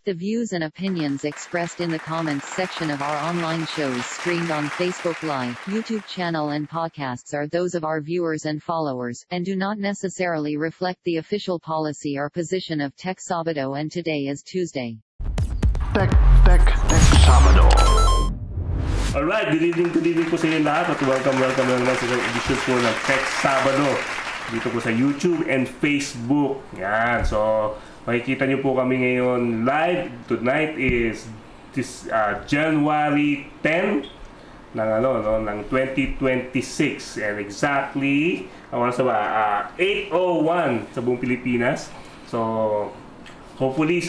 The views and opinions expressed in the comments section of our online shows streamed on Facebook Live, YouTube channel and podcasts are those of our viewers and followers, and do not necessarily reflect the official policy or position of Tech Sabado. And today is Tuesday. Tech Sabado. Alright, good evening po sa inyo lahat at welcome na naman sa isang edition po ng Tech Sabado dito po sa YouTube and Facebook. Yan, so makikita nyo po kami ngayon live. Tonight is this January 10 ng 2026 and exactly ang oras na ba 8:01 sa buong Pilipinas. So hopefully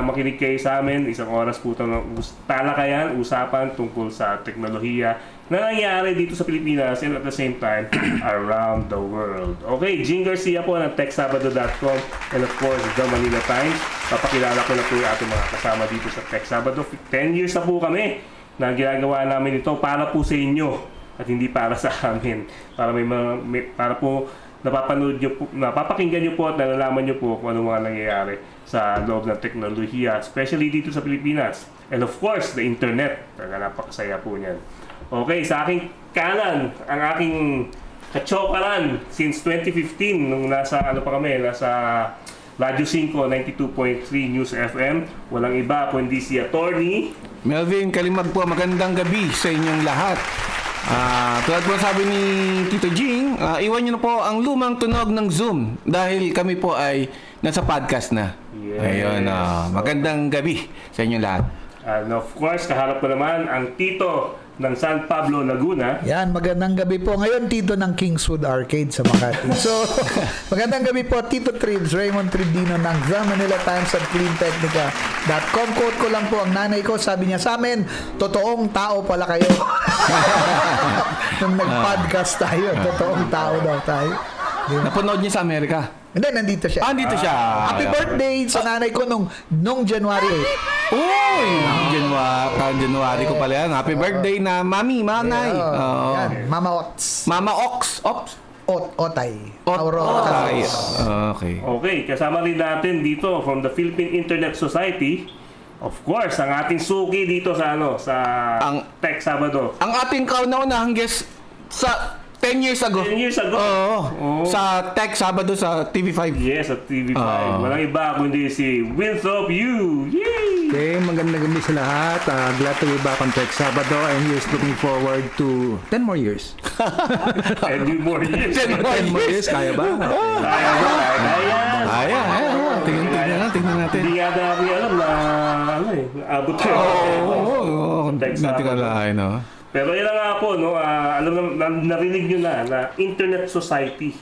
makinig kayo sa amin. Isang oras po ito ng talakayan, usapan tungkol sa teknolohiya na nangyayari dito sa Pilipinas and at the same time around the world. Okay, Jing Garcia po ng TechSabado.com and of course The Manila Times. Papakilala ko na po yung ating mga kasama dito sa Tech Sabado. 10 years na po kami na ginagawa namin ito para po sa inyo at hindi para sa amin. Para po napapanood nyo po, napapakinggan nyo po at nalalaman nyo po kung ano mga nangyayari sa loob ng teknolohiya, especially dito sa Pilipinas. And of course, the internet. Napakasaya po niyan. Okay, sa aking kanan, ang aking kachokaran since 2015, nung nasa Radyo 5, 92.3 News FM. Walang iba kundi si Attorney Melvin Kalimag po, magandang gabi sa inyong lahat. Tulad po sabi ni Tito Jing, iwan nyo na po ang lumang tunog ng Zoom dahil kami po ay nasa podcast na. Yes. Ayun, magandang gabi sa inyong lahat. And of course, kaharap ko naman ang Tito ng San Pablo, Laguna. Yan, magandang gabi po. Ngayon, Tito ng Kingswood Arcade sa Makati. So, magandang gabi po, Tito Tribs, Raymond Tribdino ng The Manila Times at CleanTechnica.com. Quote ko lang po ang nanay ko, sabi niya sa amin, totoong tao pala kayo. Nung nag-podcast tayo, totoong tao daw tayo. Napanood niya sa Amerika? Hindi, nandito siya. Dito siya. Happy birthday sa nanay ko nung January 8. Uy! January ko pala yan. Happy birthday na mami, manay. Yan, Mama Ots. Mama Ox. Ops. Otay. Otay. Okay. Okay, kasama rin natin dito from the Philippine Internet Society. Of course, ang ating suki dito sa Tech Sabado. Ang ating kauna-unahang guest sa 10 years ago. 10 years ago? Oo. Sa Tech Sabado sa TV5. Yes, at TV5. Walang iba kundi si Winthrop Yu. Yay! Okay, magandang gabi sa lahat. Glad to be back on Tech Sabado and here's looking forward to 10 more years. 10 more years. 10 more years, kaya ba? Kaya. Tingnan natin. Hindi nga namin alam na abot ko. Oo. Natin alahin, no? Pero yun nga po, no, alam na, narinig nyo na Internet Society.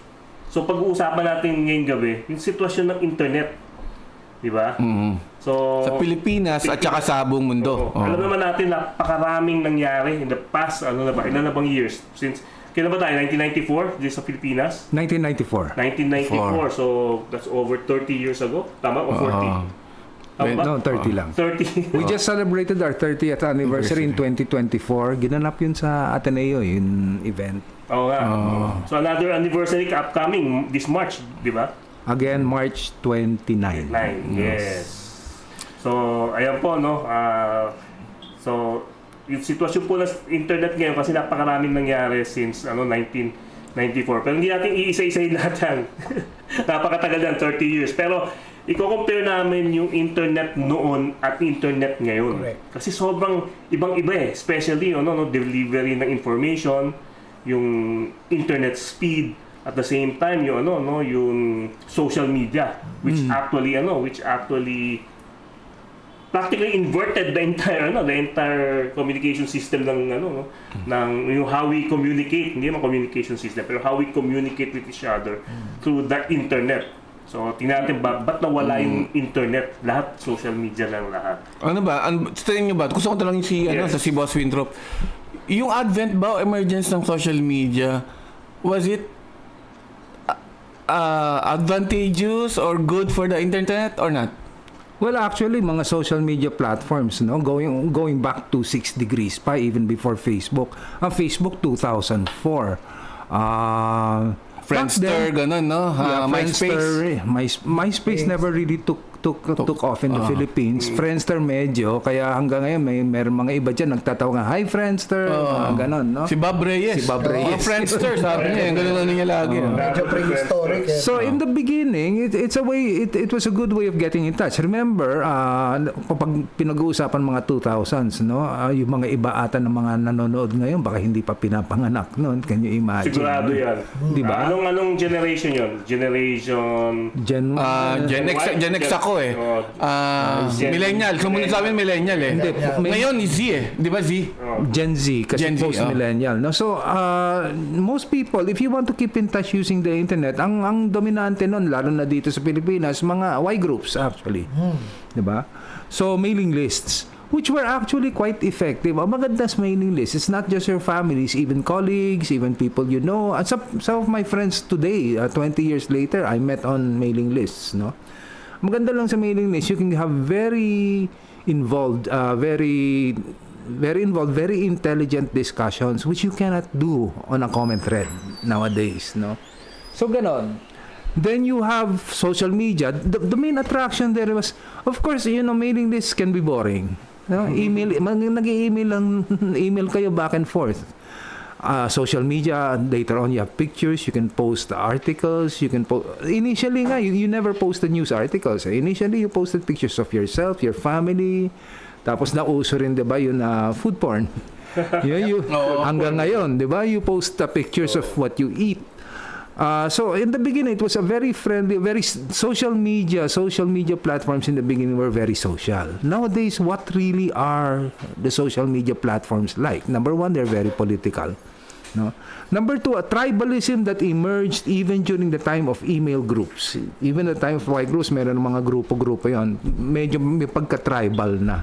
So pag-uusapan natin ngayong gabi, yung sitwasyon ng internet. Di ba? Mm-hmm. So, sa Pilipinas at saka sa buong mundo. Alam naman natin na napakaraming nangyari in the past, ilan na bang years? Since, kailan ba tayo? 1994 dito sa Pilipinas? 1994. 1994. So, that's over 30 years ago. Tama? O 40? No, 30 lang. 30. We just celebrated our 30th anniversary in 2024. Ginanap yun sa Ateneo, yung event. Oo nga. So, another anniversary upcoming this March, di ba? Again, March 29. Yes. So, ayan po, no? So, yung sitwasyon po ng internet ngayon kasi napakaraming nangyari since 1994. Pero hindi natin iisa-isahin lahat yan. Napakatagal yan, 30 years. Pero, i-compare namin yung internet noon at internet ngayon. Correct. Kasi sobrang ibang-iba eh. Especially, delivery ng information, yung internet speed, at the same time, yung yung social media, which actually practically inverted the entire communication system ng yung how we communicate, hindi naman communication system, pero how we communicate with each other through the internet. So, tingnan natin ba't nawala yung internet? Lahat, social media lang lahat. Ano ba? Sa tingin nyo ba? Gusto ko lang si Boss Winthrop. Yung advent ba o emergence ng social media, was it advantageous or good for the internet or not? Well, actually, mga social media platforms, no, going back to 6 degrees pa, even before Facebook. Ang Facebook 2004. Friendster, ganun, no? Yeah, MySpace. MySpace never really took took off in the Philippines. Friendster medyo, kaya hanggang ngayon meron mga iba dyan nagtatawa nga, hi Friendster, ganon, no? Si Bob Reyes. Si Bob Reyes. Mga Friendster, sabi niya. Yung ganun niya lagi. Medyo prehistoric. So in the beginning, it's a way, it was a good way of getting in touch. Remember, kapag pinag-uusapan mga 2000s, no, yung mga iba ata ng mga nanonood ngayon, baka hindi pa pinapanganak noon. Can you imagine? Sigurado yan. Di ba? Anong generation yun? Generation... Gen Gen X ako eh. Millennial. Sumunod sa amin millennial eh. Ngayon, Z eh. Di ba Z? Gen Z kasi Gen Z, post-millennial. No? So, most people, if you want to keep in touch using the internet, ang dominante nun, lalo na dito sa Pilipinas, mga Y groups actually. Diba? So, mailing lists, which were actually quite effective. Ang magandang mailing list, it's not just your families, even colleagues, even people you know. And some of my friends today, 20 years later, I met on mailing lists. No? Maganda lang sa mailing list, you can have very involved, very intelligent discussions which you cannot do on a comment thread nowadays, no? So ganon. Then you have social media. The main attraction there was, of course, mailing lists can be boring. No? Email, nag-email lang, email kayo back and forth. Social media, later on you have pictures, you can post articles, you can initially nga, you never posted news articles. Initially, you posted pictures of yourself, your family, tapos nauso rin, di ba, yun food porn. Hanggang ngayon, di ba, you post pictures of what you eat. So in the beginning, it was a very friendly, very social media platforms in the beginning were very social. Nowadays, what really are the social media platforms like? Number one, they're very political. No? Number two, a tribalism that emerged even during the time of email groups. Even the time of Y groups, meron mga grupo-grupo yon. Medyo may pagka-tribal na.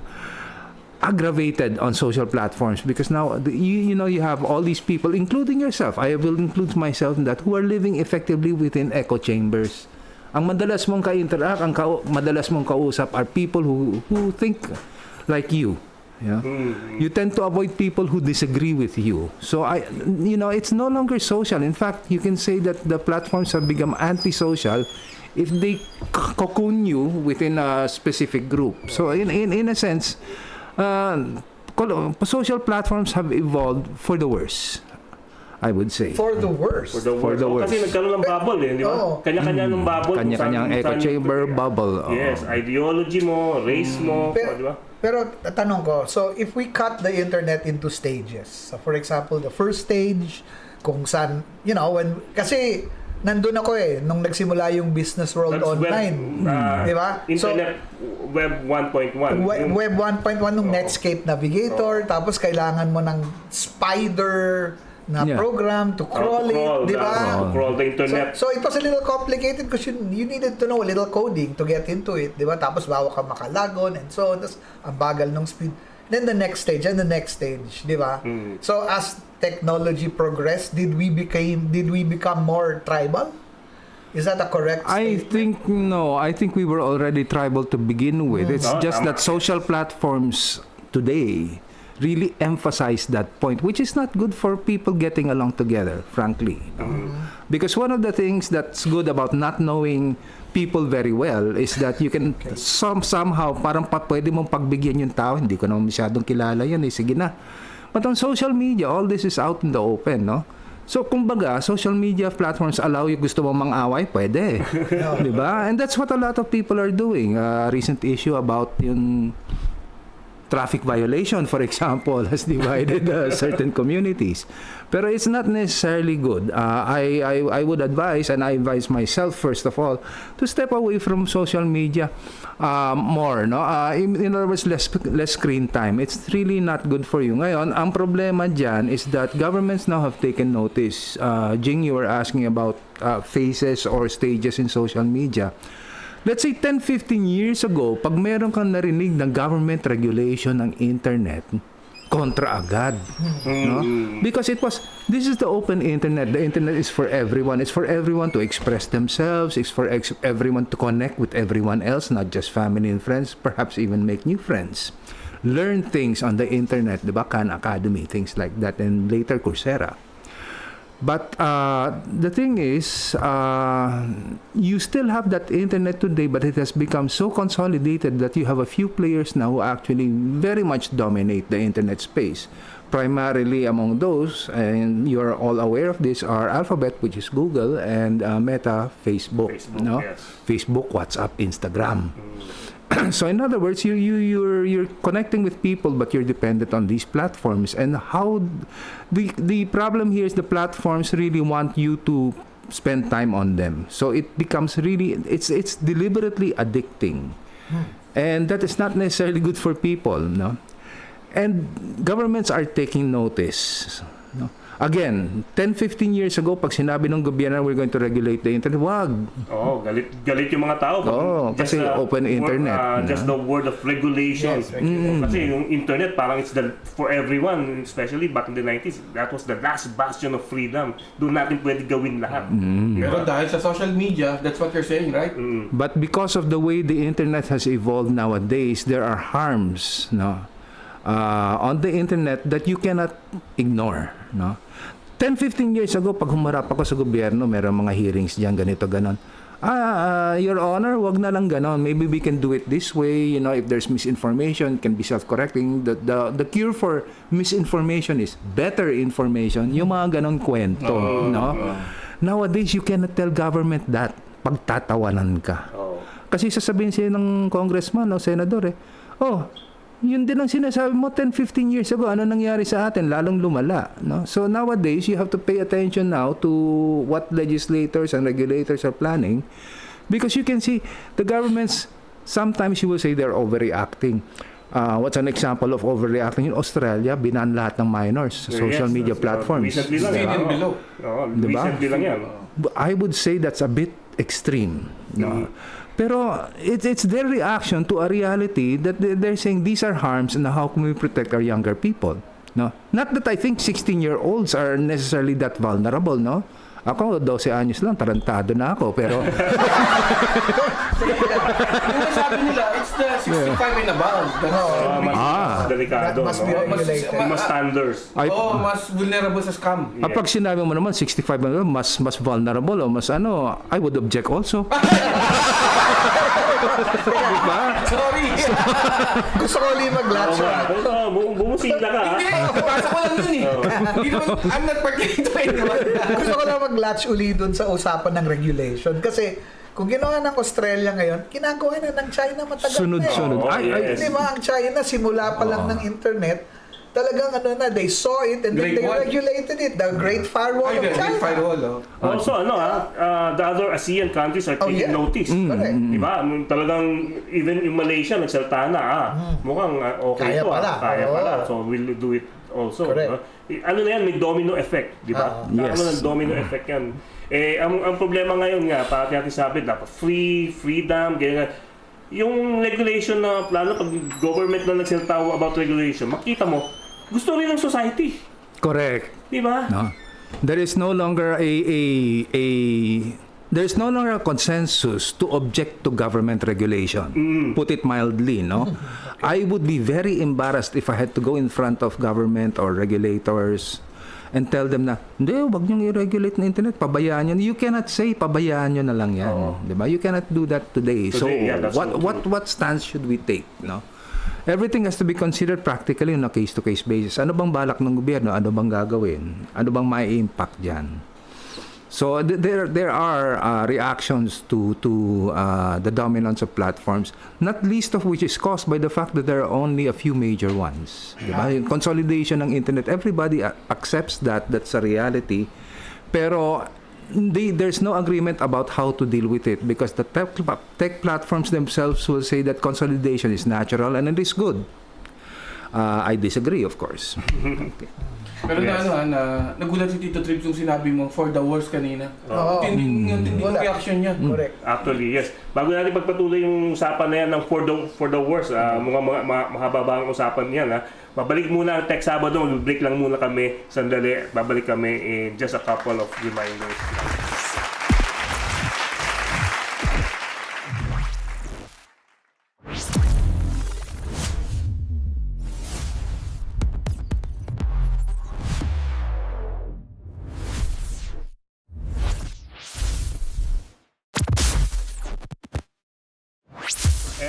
Aggravated on social platforms because now you have all these people, including yourself. I will include myself in that, who are living effectively within echo chambers. Ang madalas mong ka-interact, madalas mong kausap are people who think like you. Yeah. You tend to avoid people who disagree with you. So it's no longer social. In fact, you can say that the platforms have become antisocial if they cocoon you within a specific group. So in a sense, social platforms have evolved for the worse, I would say. For the worst. For the worst. Kasi nagkaroon ng bubble eh, di ba? Kanya-kanya ng bubble. Kanya-kanyang echo chamber bubble. Yes, ideology mo, race mo, di ba? Pero tanong ko, so if we cut the internet into stages, so for example, the first stage, kung saan, kasi nandun ako nung nagsimula yung Business World That's Online. Di ba? Internet Web 1.1. Web 1.1 nung Netscape Navigator, tapos kailangan mo ng Spider na program to crawl it, di ba? To crawl the internet. So it was a little complicated because you needed to know a little coding to get into it, di ba? Tapos bago ka makalagon and so on. Tapos ang bagal ng speed. Then the next stage and the next stage, di ba? So as technology progressed, did we become more tribal? Is that a correct statement? I think we were already tribal to begin with. It's just that social platforms today really emphasize that point, which is not good for people getting along together, frankly. Because one of the things that's good about not knowing people very well is that you can somehow parang pwede mong pagbigyan yung tao, hindi ko naman masyadong kilala yan, sige na. But on social media, all this is out in the open, no? So, kumbaga, social media platforms allow you, gusto mong mang-away, pwede. Di ba? And that's what a lot of people are doing. Recent issue about yung traffic violation, for example, has divided certain communities. Pero it's not necessarily good. I would advise, and I advise myself, first of all, to step away from social media more. No? In other words, less screen time. It's really not good for you. Ngayon, ang problema dyan is that governments now have taken notice. Jing, you were asking about phases or stages in social media. Let's say 10-15 years ago, pag meron kang narinig ng government regulation ng internet, kontra agad. No? Because this is the open internet. The internet is for everyone. It's for everyone to express themselves. It's for everyone to connect with everyone else, not just family and friends, perhaps even make new friends. Learn things on the internet, diba? Khan Academy, things like that, and later Coursera. But the thing is, you still have that internet today, but it has become so consolidated that you have a few players now who actually very much dominate the internet space. Primarily among those, and you are all aware of this, are Alphabet, which is Google, and Meta, Facebook. Facebook, yes. Facebook, WhatsApp, Instagram. So in other words, you're connecting with people, but you're dependent on these platforms. And how the problem here is the platforms really want you to spend time on them. So it becomes really it's deliberately addicting, and that is not necessarily good for people, no. And governments are taking notice, no. Again, 10-15 years ago, pag sinabi ng gobyerno, we're going to regulate the internet, wag. Oh, galit yung mga tao. Kasi open internet. Just the word of regulation. Yes, regulation. Kasi yung internet, parang it's for everyone, especially back in the 90s. That was the last bastion of freedom. Doon natin pwede gawin lahat. Pero dahil sa social media, that's what you're saying, right? But because of the way the internet has evolved nowadays, there are harms, no, on the internet that you cannot ignore, no. 10-15 years ago, pag humarap ako sa gobyerno, meron mga hearings diyan, ganito, ganon. Your Honor, wag na lang ganon. Maybe we can do it this way. You know, if there's misinformation, it can be self-correcting. The cure for misinformation is better information. Yung mga ganon kwento, no. Nowadays, you cannot tell government that. Pagtatawanan ka. Kasi sasabihin siya ng congressman o senador, yun din ang sinasabi mo 10-15 years ago, ano nangyari sa atin, lalong lumala, no? So nowadays, you have to pay attention now to what legislators and regulators are planning, because you can see the governments, sometimes you will say they're overreacting. What's an example of overreacting? In Australia, binan lahat ng minors sa social media platforms. Recently lang. Seen and below. Diba? Recently lang yan. I would say that's a bit extreme, no? Pero it's their reaction to a reality that they're saying these are harms, and how can we protect our younger people, no? Not that I think 16-year-olds are necessarily that vulnerable, no? Ako, 12 anyos lang, tarantado na ako, pero Yung sabi nila, it's the 65 and above. Mas delikado. Must be regulated. Mas standards. Mas vulnerable sa scam. pag sinabi mo naman 65 na mas vulnerable o mas I would object also. Diba? Sorry. Gusto ko ulit mag-latch. Bumusila ka, ha? Hindi, basa ko lang yun eh. I'm not participating to anyone. Gusto ko lang mag-latch uli dun sa usapan ng regulation. Kasi kung ginawa ng Australia ngayon, ginagawa na ng China matagal Sunod-sunod. Oh, yes. Di ba, ang China, simula pa lang ng internet, talagang they saw it and then Great they Wall. regulated it. The Great Firewall of China. Also, the other ASEAN countries are taking notice. Correct. Diba? Talagang, even yung Malaysia, nagsalta na, mukhang okay Kaya ito, pala. kaya Oo. pala. So, we'll do it also. Correct. Diba? Ano na yan, may domino effect, di ba? Yes. Ano ng domino effect yan? Ang problema ngayon nga, parati natin sabi, dapat freedom, ganyan. Yung regulation na, lalo pag government na nagsalita about regulation, makita mo, gusto rin ng society. Correct. Di ba? No. There is no longer there's no longer a consensus to object to government regulation. Put it mildly, no? I would be very embarrassed if I had to go in front of government or regulators and tell them na, hindi, wag niyong i-regulate na internet, pabayaan nyo. You cannot say, pabayaan nyo na lang yan. Diba? You cannot do that today. So, That's what stance should we take, no? Everything has to be considered practically on a case-to-case basis. Ano bang balak ng gobyerno? Ano bang gagawin? Ano bang may impact dyan? So there are reactions to the dominance of platforms, not least of which is caused by the fact that there are only a few major ones. Diba? Yung consolidation ng internet, everybody accepts that's a reality. Pero there's no agreement about how to deal with it, because the tech platforms themselves will say that consolidation is natural and it is good. I disagree, of course. Okay. Pero nagulat si Tito Trips yung sinabi mo, for the worst kanina. Oo. Tindi yung reaction niya. Correct. Actually, yes. Bago natin pagpatuloy yung usapan na yan ng for the worst, mga mahaba-bahang usapan yan, babalik muna ang Tech Sabado. Break lang muna kami sandali. Babalik kami in just a couple of reminders.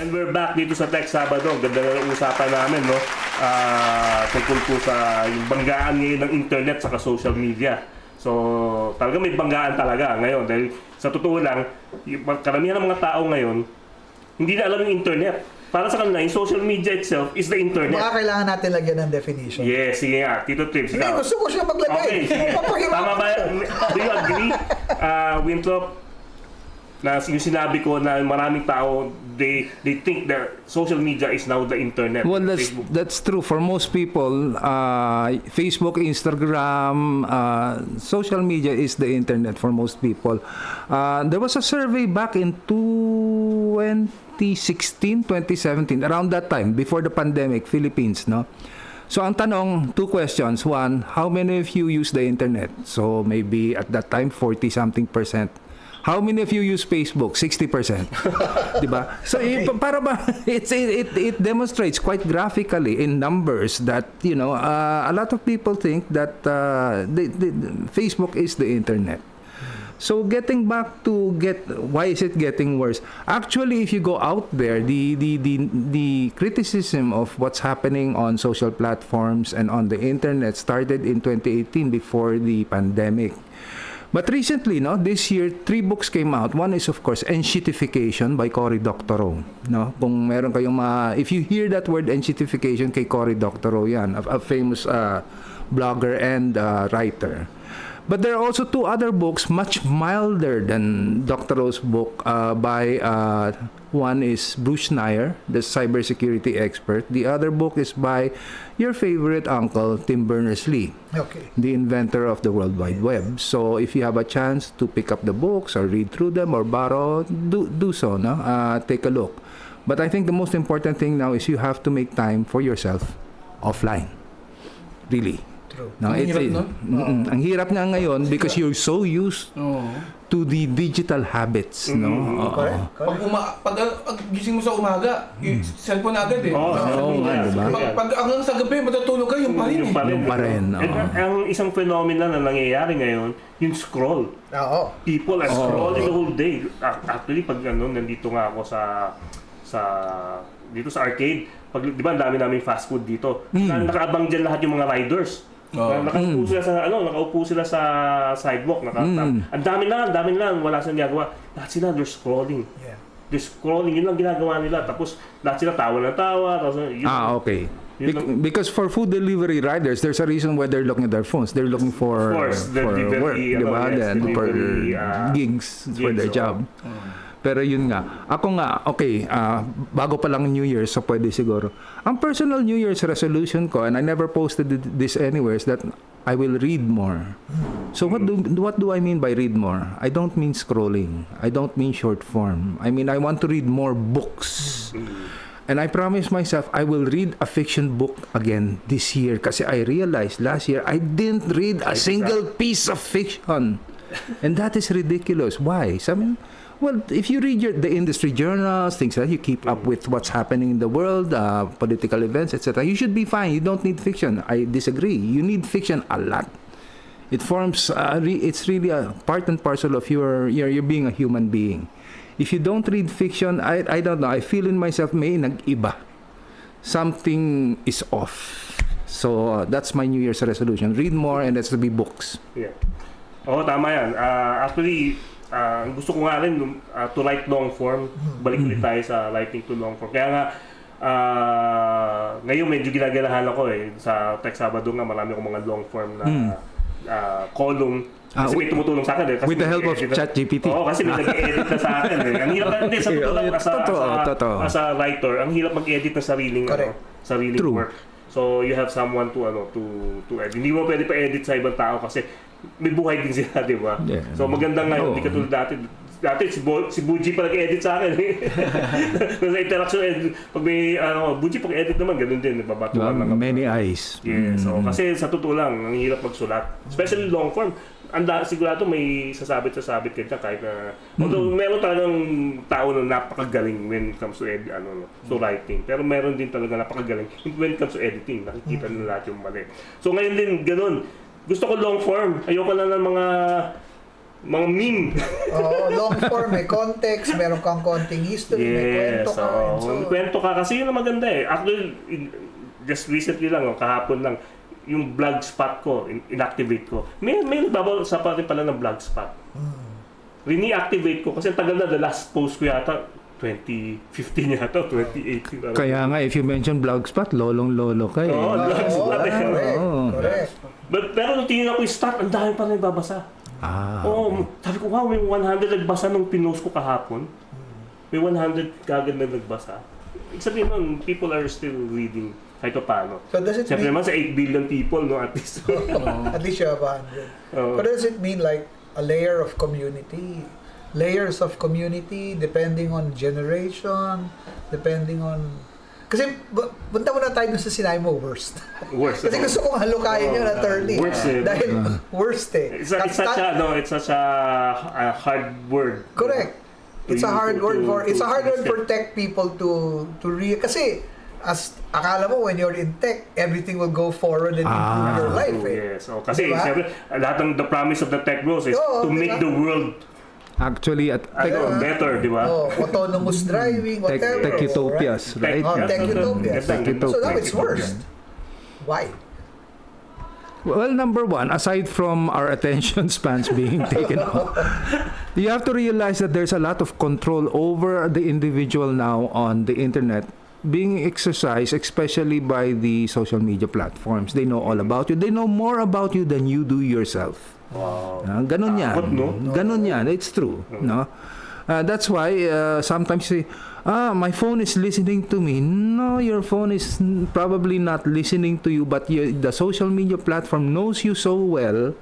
And we're back dito sa Tech Sabado. Ganda na ng usapan namin, no? Tungkol po sa yung banggaan ngayon ng internet saka social media. So, talaga may banggaan talaga ngayon. Dahil sa totoo lang, yung karamihan ng mga tao ngayon, hindi na alam yung internet. Para sa kanila, yung social media itself is the internet. Baka kailangan natin lagyan ng definition. Yes, sige nga. Tito Trips, Hindi, ikaw. gusto ko siya maglagay. Okay, sige. Tama ba? Do you agree, Winthrop, na yung sinabi ko na maraming tao, they think that social media is now the internet. Well, Facebook. that's true for most people. Facebook, Instagram, social media is the internet for most people. There was a survey back in 2016, 2017, around that time, before the pandemic, Philippines, no? So ang tanong, two questions. One, how many of you use the internet? So maybe at that time, 40-something%. How many of you use Facebook? 60%. Diba? So para ba it demonstrates quite graphically in numbers that, you know, a lot of people think that Facebook is the internet. So getting back to why is it getting worse? Actually, if you go out there, the criticism of what's happening on social platforms and on the internet started in 2018 before the pandemic. But recently, no, this year, 3 books came out. One is, of course, Enshittification by Cory Doctorow. No? Kung meron kayong if you hear that word Enshittification, kay Cory Doctorow yan, a famous blogger and writer. But there are also 2 other books, much milder than Doctorow's book, by one is Bruce Schneier, the cybersecurity expert. The other book is by your favorite uncle, Tim Berners-Lee, the inventor of the World Wide Web. So if you have a chance to pick up the books or read through them or borrow, do so. No? Take a look. But I think the most important thing now is you have to make time for yourself offline. Really. No, Ang hirap, no? Ang hirap nga ngayon because you're so used to the digital habits, no? Correct. Pag gising mo sa umaga, yung cellphone agad eh. Diba? Pag hanggang sa gabi, matutulog ka, yung pa rin eh. Yung pa rin, Ang isang phenomena na nangyayari ngayon, yung scroll. Oo. People are scrolling the whole day. Actually, pag nandito nga ako dito sa arcade, di ba ang dami naming fast food dito. Nakaabang dyan lahat yung mga riders. Nakaupo sila sa sidewalk. Ang dami lang, wala silang ginagawa. Lahat sila, they're scrolling. Yeah. They're scrolling, yun lang ginagawa nila. Tapos lahat sila tawa ng tawa. Okay. Because for food delivery riders, there's a reason why they're looking at their phones. They're looking for work, diba? For gigs for their job. Pero yun nga, ako nga, okay, bago pa lang New Year, so pwede siguro. Ang personal New Year's resolution ko, and I never posted this anywhere, is that I will read more. So what do I mean by read more? I don't mean scrolling. I don't mean short form. I mean, I want to read more books. And I promise myself, I will read a fiction book again this year. Kasi I realized last year, I didn't read a single piece of fiction. And that is ridiculous. Why? Well, if you read the industry journals, things like that, you keep up with what's happening in the world, political events, etc., you should be fine. You don't need fiction. I disagree. You need fiction a lot. It forms, it's really a part and parcel of your being a human being. If you don't read fiction, I don't know, I feel in myself, may nag-iba. Something is off. So, that's my New Year's resolution. Read more, and that's to be books. Yeah. Oo, tama yan. Actually, gusto ko nga rin to write long form. Balik ulit tayo sa writing to long form. Kaya nga, ngayon medyo ginagalahan ako sa Tech Sabado nga, marami akong mga long form na column. Kasi may tumutulong sa akin. Kasi with the help of ChatGPT. Oo, kasi may nag-edit na sa akin. Ang hirap na, sa totoo lang, as a writer, ang hirap mag-edit ng sariling work. So you have someone to edit. Hindi mo pwede pa-edit sa ibang tao kasi may buhay din sila, di ba? Yeah. So maganda ngayon, hindi katulad dati si Buji pa nag-edit sa akin. Sa interaction, pag may Buji pag-edit naman, ganun din, nababatuan lang. Many eyes. Yeah, so kasi sa totoo lang, ang hirap magsulat. Especially long form. Sigurado may sasabit ka dyan kahit na although meron talagang tao na napakagaling when it comes to writing, pero meron din talaga napakagaling when it comes to editing. Nakikita nila lahat yung mali. So ngayon din ganun, gusto ko long form, ayoko na ng mga mga meme. Oo, long form, may context, meron kang konting history, may kwento ka. and so, kwento ka kasi yun ang maganda eh. Actually, just recently lang, kahapon lang, yung blogspot ko, inactivate ko. May nagbabawa pa rin pala ng blogspot. Rene-activate ko kasi tagal na, the last post ko yata 2015 yata, 2018. Kaya nga, if you mention Blogspot, lolong-lolo ka eh. Oo, blogspot eh. correct. Pero nung tingin ako yung start, ang dami pa rin nagbabasa. Oo, sabi ko, wow, may 100 nagbasa nung pinost ko kahapon. May 100 kagad na nagbasa. Ibig sabihin nun, people are still reading kahit pa paano. So does it Siyempre mean, naman sa 8 billion people, no, at least. at least you have 100. But does it mean like a layer of community? Layers of community depending on generation, depending on... Kasi punta muna tayo dun sa sinabi mo, worst. Worst. Kasi gusto kong halukayin yun, attorney. Worst eh. Dahil worst eh. It's such a hard word. Correct. It's a hard word for tech people to kasi as akala mo when you're in tech, everything will go forward and improve your life eh. Yes. So, kasi Diba? siyempre, lahat ng the promise of the tech bros is Oo, to make diba? the world Actually, at better, di ba? Autonomous driving, whatever. tech utopias, right? Tech utopias. Tech So now utopias. it's worst. Why? Well, number one, aside from our attention spans being taken off, you have to realize that there's a lot of control over the individual now on the internet being exercised, especially by the social media platforms. They know all about you. They know more about you than you do yourself. Wow. Ganon yan. Takot, no? Ganon yan. It's true. No? That's why sometimes you say, my phone is listening to me. No, your phone is probably not listening to you, but the social media platform knows you so well,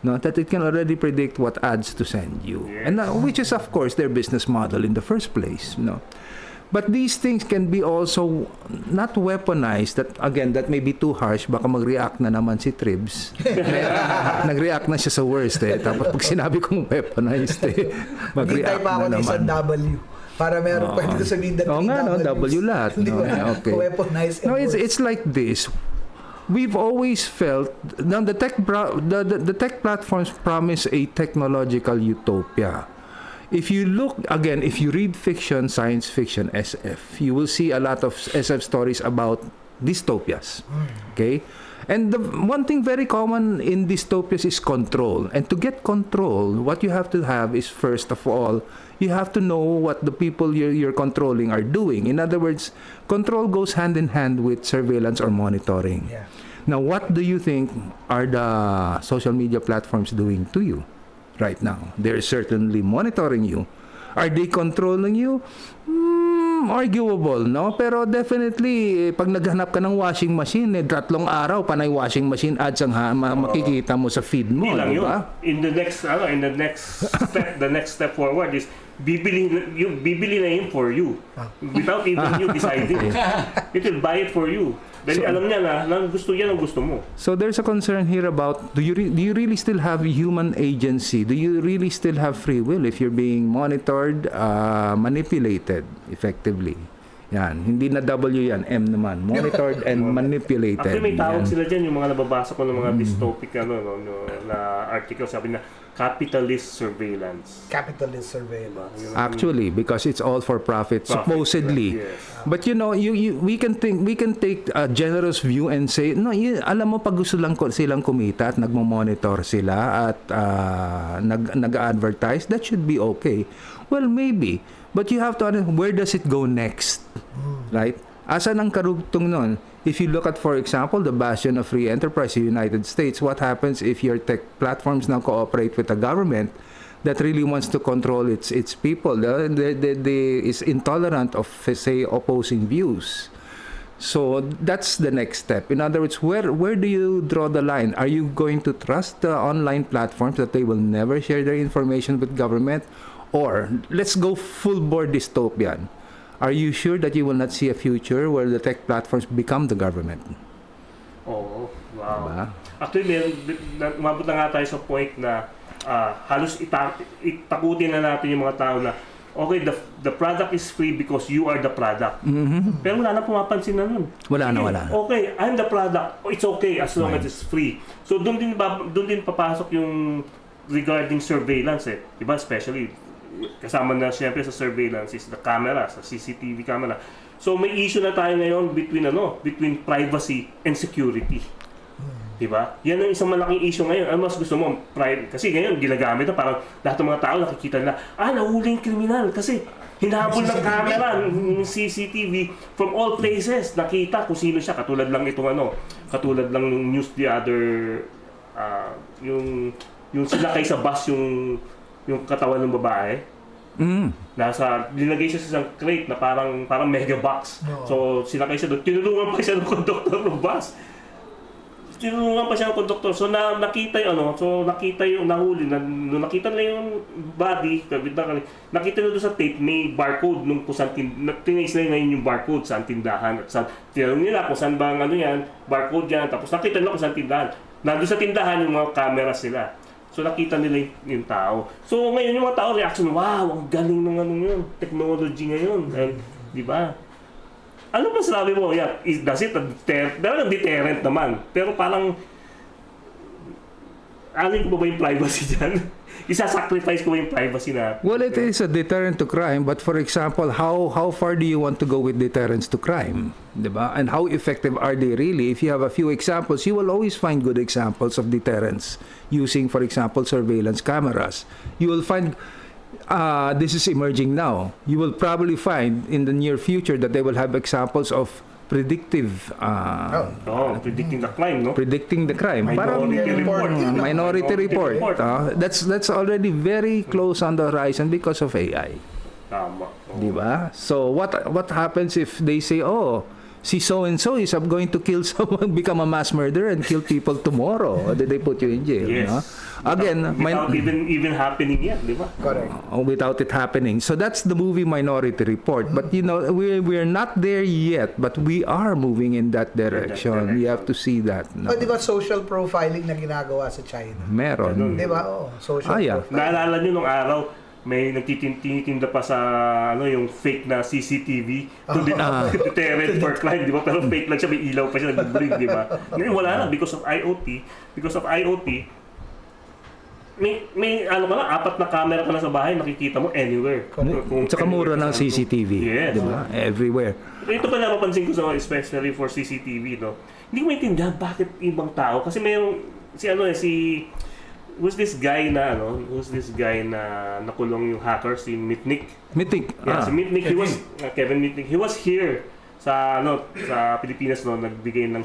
no, that it can already predict what ads to send you. Yes. And which is, of course, their business model in the first place. No? But these things can be also not weaponized. That may be too harsh. Baka mag-react na naman si Tribs. Nag-react na siya sa worst eh. Tapos pag sinabi kong weaponized eh, mag-react Hintay pa ako na ng isang naman. W. Para meron pwede ko sabihin that Oo nga, no? Ws. W lahat. Di No? ba? Okay. Weaponized and No, worse. it's like this. We've always felt now the tech platforms promise a technological utopia. If you look again, if you read fiction, science fiction, SF, you will see a lot of SF stories about dystopias. Okay? And the one thing very common in dystopias is control. And to get control, what you have to have is, first of all, you have to know what the people you're controlling are doing. In other words, control goes hand in hand with surveillance or monitoring. Yeah. Now, what do you think are the social media platforms doing to you right now? They're certainly monitoring you. Are they controlling you? Arguable, no? Pero definitely, pag naghanap ka ng washing machine, 3 araw, panay washing machine ads ang makikita mo sa feed mo, Hindi lang di yun. ba? In the next step, the next step forward is bibili na yun for you without even you deciding. It will buy it for you. Dahil alam niya na gusto yan ang gusto mo. So there's a concern here about do you really still have human agency? Do you really still have free will if you're being monitored, manipulated effectively? Yan, hindi na W yan, M naman. Monitored and manipulated. Actually, may tawag Yan. sila dyan, yung mga nababasa ko ng mga dystopic na article, sabi na capitalist surveillance. Capitalist surveillance. Actually, because it's all for profit, supposedly. Yes. But you know, we can take a generous view and say, no, alam mo, pag gusto lang silang kumita at nagmo-monitor sila at nag-advertise, that should be okay. Well, maybe. But you have to understand, where does it go next? Right? Asan ang karugtong nun? If you look at, for example, the bastion of free enterprise in the United States, what happens if your tech platforms now cooperate with a government that really wants to control its people, is intolerant of, say, opposing views? So that's the next step. In other words, where do you draw the line? Are you going to trust the online platforms that they will never share their information with government? Or, let's go full board dystopian. Are you sure that you will not see a future where the tech platforms become the government? Oo, wow. Diba? Actually, umabot na nga tayo sa point na halos itakutin na natin yung mga tao na okay, the product is free because you are the product. Mm-hmm. Pero wala na pumapansin na nun. Wala na. Okay, I'm the product. It's okay as long as it's free. So doon din papasok yung regarding surveillance diba? Especially, kasama na siyempre sa surveillance is the camera, sa CCTV camera. So may issue na tayo ngayon between privacy and security. Diba? Yan ang isang malaking issue ngayon. Ano mas gusto mo? Kasi ngayon, ginagamit na parang lahat ng mga tao nakikita nila, nahuli yung kriminal kasi hinahabol ng camera, ng CCTV from all places. Nakita kung sino siya. Katulad lang ng news the other, yung sinakay sa bus yung katawan ng babae. Linagay siya sa isang crate na parang mega box. So sinakay siya doon. Tinulungan pa siya ng conductor ng bus. So nakita yung nahuli nakita na yung body, nakita na doon sa tape may barcode nung kung saan tinace na ngayon yung barcode sa tindahan at tinanong nila kung saan bang barcode yan, tapos nakita nila kung saan tindahan. Nandun sa tindahan yung mga camera sila. So nakita nila yung tao. So ngayon yung mga tao reaction, wow, ang galing ng yun, technology ngayon. Di ba? Ano ba sabi mo? Yeah, does it deterrent naman. Pero parang ko ba yung privacy dyan? Isa-sacrifice ko ba yung privacy na? Well, it is a deterrent to crime, but for example, how far do you want to go with deterrence to crime? Diba? And how effective are they really? If you have a few examples, you will always find good examples of deterrence using, for example, surveillance cameras. You will find this is emerging now. You will probably find in the near future that they will have examples of predictive predicting the crime, no? Predicting the crime. Minority report. That's already very close on the horizon because of AI. Tama. Diba? So what happens if they say, si so-and-so is going to kill someone, become a mass murderer and kill people tomorrow? Did they put you in jail? Yes. No? Again, without even happening yet, di ba? Correct. Without it happening. So that's the movie Minority Report. But we're not there yet, but we are moving in that direction. We have to see that. No? Di ba social profiling na ginagawa sa China? Meron. Di ba? Social profiling. Naalala nyo nung araw, may nagtitinda pa sa yung fake na CCTV to deterrent for crime, di ba? Pero fake lang siya, may ilaw pa siya, nag-blink, di ba? Ngayon wala na because of IoT. May 4 na camera ka na sa bahay, nakikita mo anywhere. Tsaka mura ng CCTV. Yes. Diba? Everywhere. Ito pa napapansin ko especially for CCTV, no? Hindi ko maintindihan bakit ibang tao. Kasi mayroong, who's this guy na nakulong yung hacker, si Mitnick. Yeah, si Mitnick, Kevin Mitnick. He was here sa Pilipinas, nagbigay ng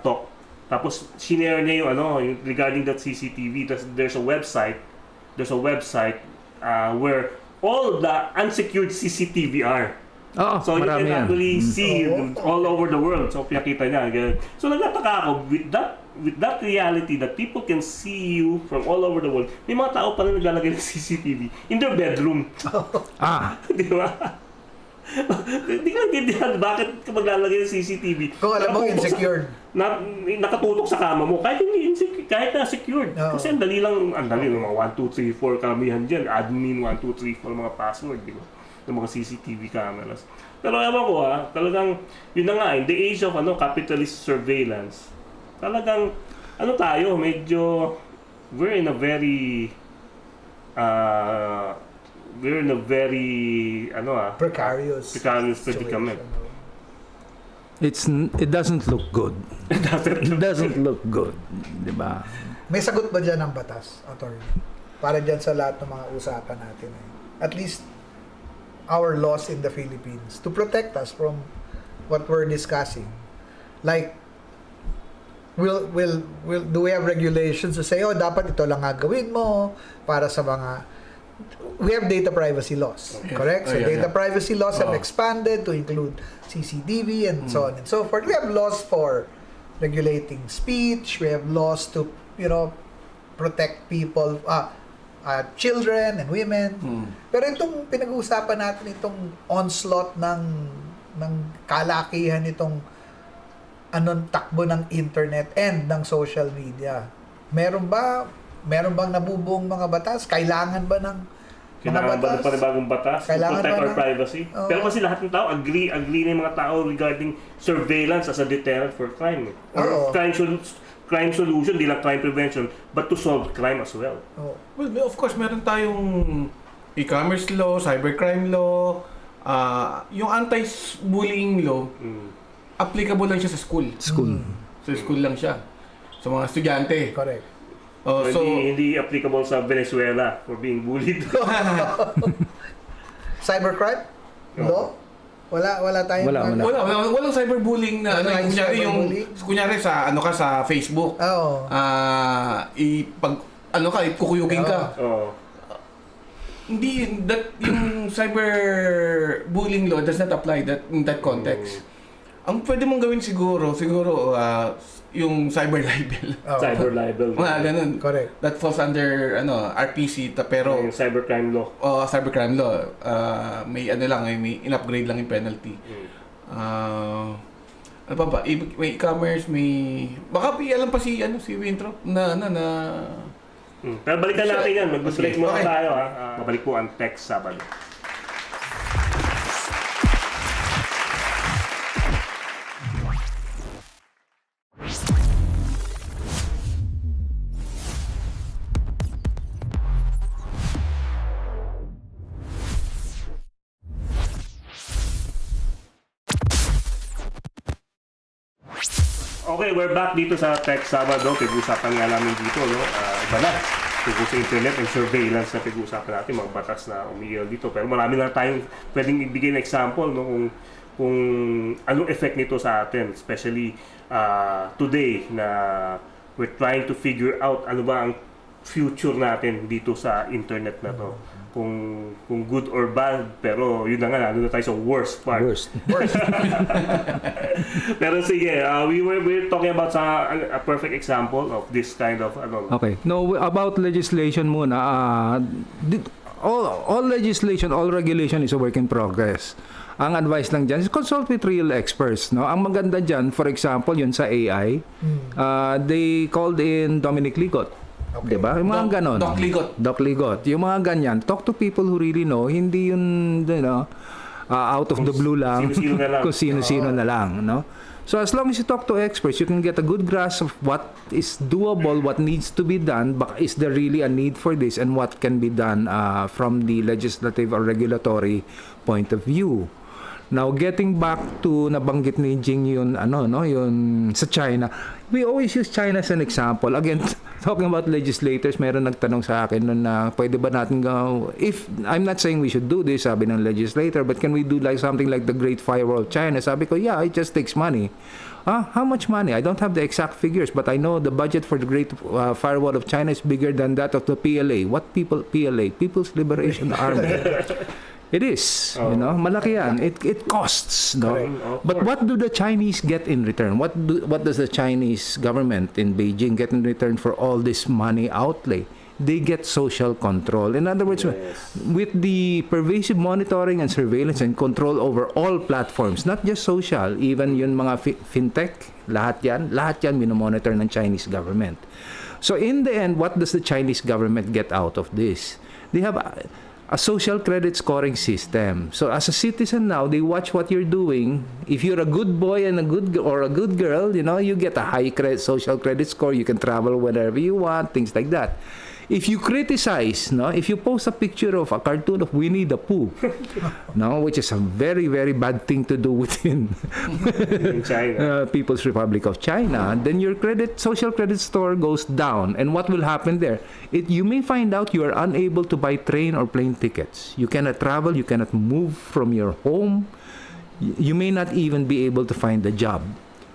talk. Tapos shinare niya yung regarding that CCTV. There's a website where all the unsecured CCTV are. So you can actually see all over the world. So pinakita niya. So nagtataka ako with that reality that people can see you from all over the world. May mga tao pa na naglalagay ng CCTV in their bedroom. Di ba? Hindi ko naintindihan bakit ka maglalagay ng CCTV. Kung alam mo insecure. Nakatutok sa kama mo kahit hindi insecure, kahit na secured. Kasi ang dali mga 1, 2, 3, 4 karamihan dyan. Admin 1, 2, 3, 4 mga password, di ba? Ng mga CCTV cameras. Pero ewan ko talagang yun na nga, in the age of capitalist surveillance, talagang tayo, medyo we're in a very precarious predicament. It doesn't look good. It doesn't look good. Diba? May sagot ba dyan ang batas, attorney? Para dyan sa lahat ng mga usapan natin. At least, our laws in the Philippines to protect us from what we're discussing. Like, do we have regulations to say, dapat ito lang gawin mo para sa mga... We have data privacy laws, correct? So data privacy laws have expanded to include CCTV and so on and so forth. We have laws for regulating speech. We have laws to, protect people, children and women. Pero itong pinag-uusapan natin, itong onslaught ng kalakihan, itong takbo ng internet and ng social media. Meron bang nabubuong mga batas? Kailangan ba ng Kailangan ba ng panibagong batas to protect our privacy? Pero kasi lahat ng tao, agree na yung mga tao regarding surveillance as a deterrent for crime. Or crime crime solution, di lang crime prevention, but to solve crime as well. Oh. Well, of course, meron tayong e-commerce law, cybercrime law, yung anti-bullying law, applicable lang siya sa school. Sa school lang siya. Sa mga estudyante. Correct. So, hindi applicable sa Venezuela for being bullied. Cybercrime? Law? Wala tayong... Walang cyberbullying na Wala tayong cyberbullying? kunyari sa sa Facebook. Oo. Kukuyugin ka. Oo. Hindi yung cyberbullying law does not apply in that context. Ang pwede mong gawin siguro yung cyber libel. Oo. Cyber libel. Mga ganun. Correct. That falls under RPC pero Yung cybercrime law. cybercrime law may may in-upgrade lang yung penalty. Ano pa ba? May e-commerce, baka alam pa si Winthrop na Pero balikan natin yan. Mag-break muna Okay. tayo. Babalik po ang Tech Sabado. Okay, we're back dito sa Tech Sabado. Pag-usapan nga namin dito, no? Iba na. Tungkol sa internet and surveillance na pag-usapan natin, mga batas na umiiral dito. Pero marami na tayong pwedeng ibigay na example, no? Kung anong effect nito sa atin. Especially today na we're trying to figure out ano ba ang future natin dito sa internet na to. Kung good or bad, pero yun na nga, ano na tayo sa worst part. Worst. Pero sige, we're talking about a perfect example of this kind of Okay. No, about legislation muna. All legislation, all regulation is a work in progress. Ang advice lang dyan is consult with real experts. No? Ang maganda dyan, for example, yun sa AI, they called in Dominic Ligot. Okay. Diba? Yung mga ganon. Doc Ligot. Yung mga ganyan. Talk to people who really know. Hindi yun, out of the blue lang. Sino-sino na lang. Kung sino-sino na lang. No? So as long as you talk to experts, you can get a good grasp of what is doable, what needs to be done, but is there really a need for this, and what can be done from the legislative or regulatory point of view. Now, getting back to nabanggit ni Jing yun, yun sa China. We always use China as an example. Again, talking about legislators, meron nagtanong sa akin nun na pwede ba natin I'm not saying we should do this, sabi ng legislator, but can we do like something like the Great Firewall of China? Sabi ko, yeah, it just takes money. How much money? I don't have the exact figures, but I know the budget for the Great Firewall of China is bigger than that of the PLA. What PLA? People's Liberation Army. It is, malaki yan. It costs, no? But what do the Chinese get in return? What does the Chinese government in Beijing get in return for all this money outlay? They get social control. In other words, with the pervasive monitoring and surveillance and control over all platforms, not just social, even yung mga fintech, lahat yan minomonitor ng Chinese government. So in the end, what does the Chinese government get out of this? They have a social credit scoring system. So as a citizen now, they watch what you're doing. If you're a good boy and a good girl, you get a high social credit score. You can travel wherever you want, things like that. If you criticize, if you post a picture of a cartoon of Winnie the Pooh, which is a very, very bad thing to do within in China. People's Republic of China, then your social credit score goes down. And what will happen there? You may find out you are unable to buy train or plane tickets. You cannot travel. You cannot move from your home. You may not even be able to find a job.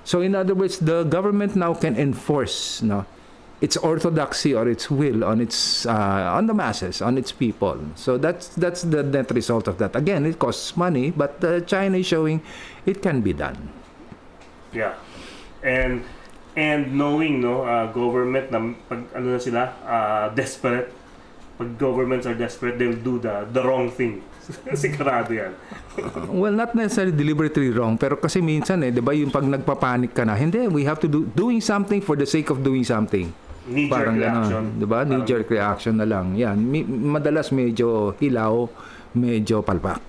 So in other words, the government now can enforce, its orthodoxy or its will on the masses, on its people. So that's the net result of that. Again, it costs money, but China is showing it can be done. Yeah, and knowing government na pag sila desperate. Pag governments are desperate, they'll do the wrong thing. Sigurado yan. Well, not necessarily deliberately wrong, pero kasi minsan 'di ba, yung pag nagpapanik ka na, hindi, we have to doing something for the sake of doing something. Knee-jerk reaction. 'Di ba? Knee-jerk reaction na lang. Yan, madalas medyo hilaw, medyo palpak.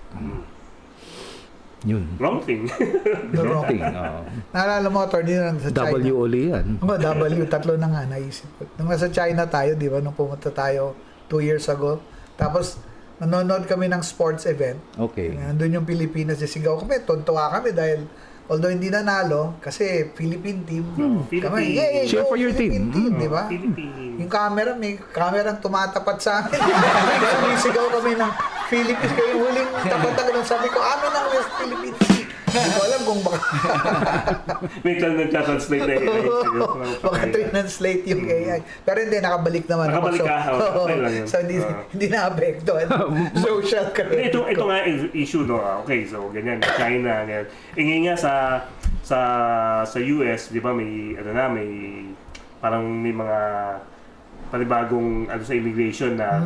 Yun. Wrong thing. The wrong. Thing. Naalala mo, attorney, nung sa China. W uli yan. W, tatlo na nga, naisip ko. Nung nasa China tayo, di ba, nung pumunta tayo 2 years ago, tapos nanonood kami ng sports event. Okay. Nandun yung Pilipinas, sigaw kami, tuntua kami dahil although hindi nanalo, kasi Philippine team, kami, Philippines. Cheer go, for your Philippine team. di ba? Philippines. Yung camera, may camera tumatapat sa amin. Sumisigaw kami ng Philippines. Kaya yung huling tapat ng sabi ko, amin ang West Philippines Sea. Hindi ko alam kung baka Wait lang, nagka-translate na AI. baka translate yung AI. Pero hindi, nakabalik naman ako. Nakabalik ka? Okay lang yun. So, hindi na-apekto. Social career. Ito nga issue, no? Okay, so ganyan, China, ganyan. Ngayon nga sa US, di ba, may parang may mga panibagong sa immigration na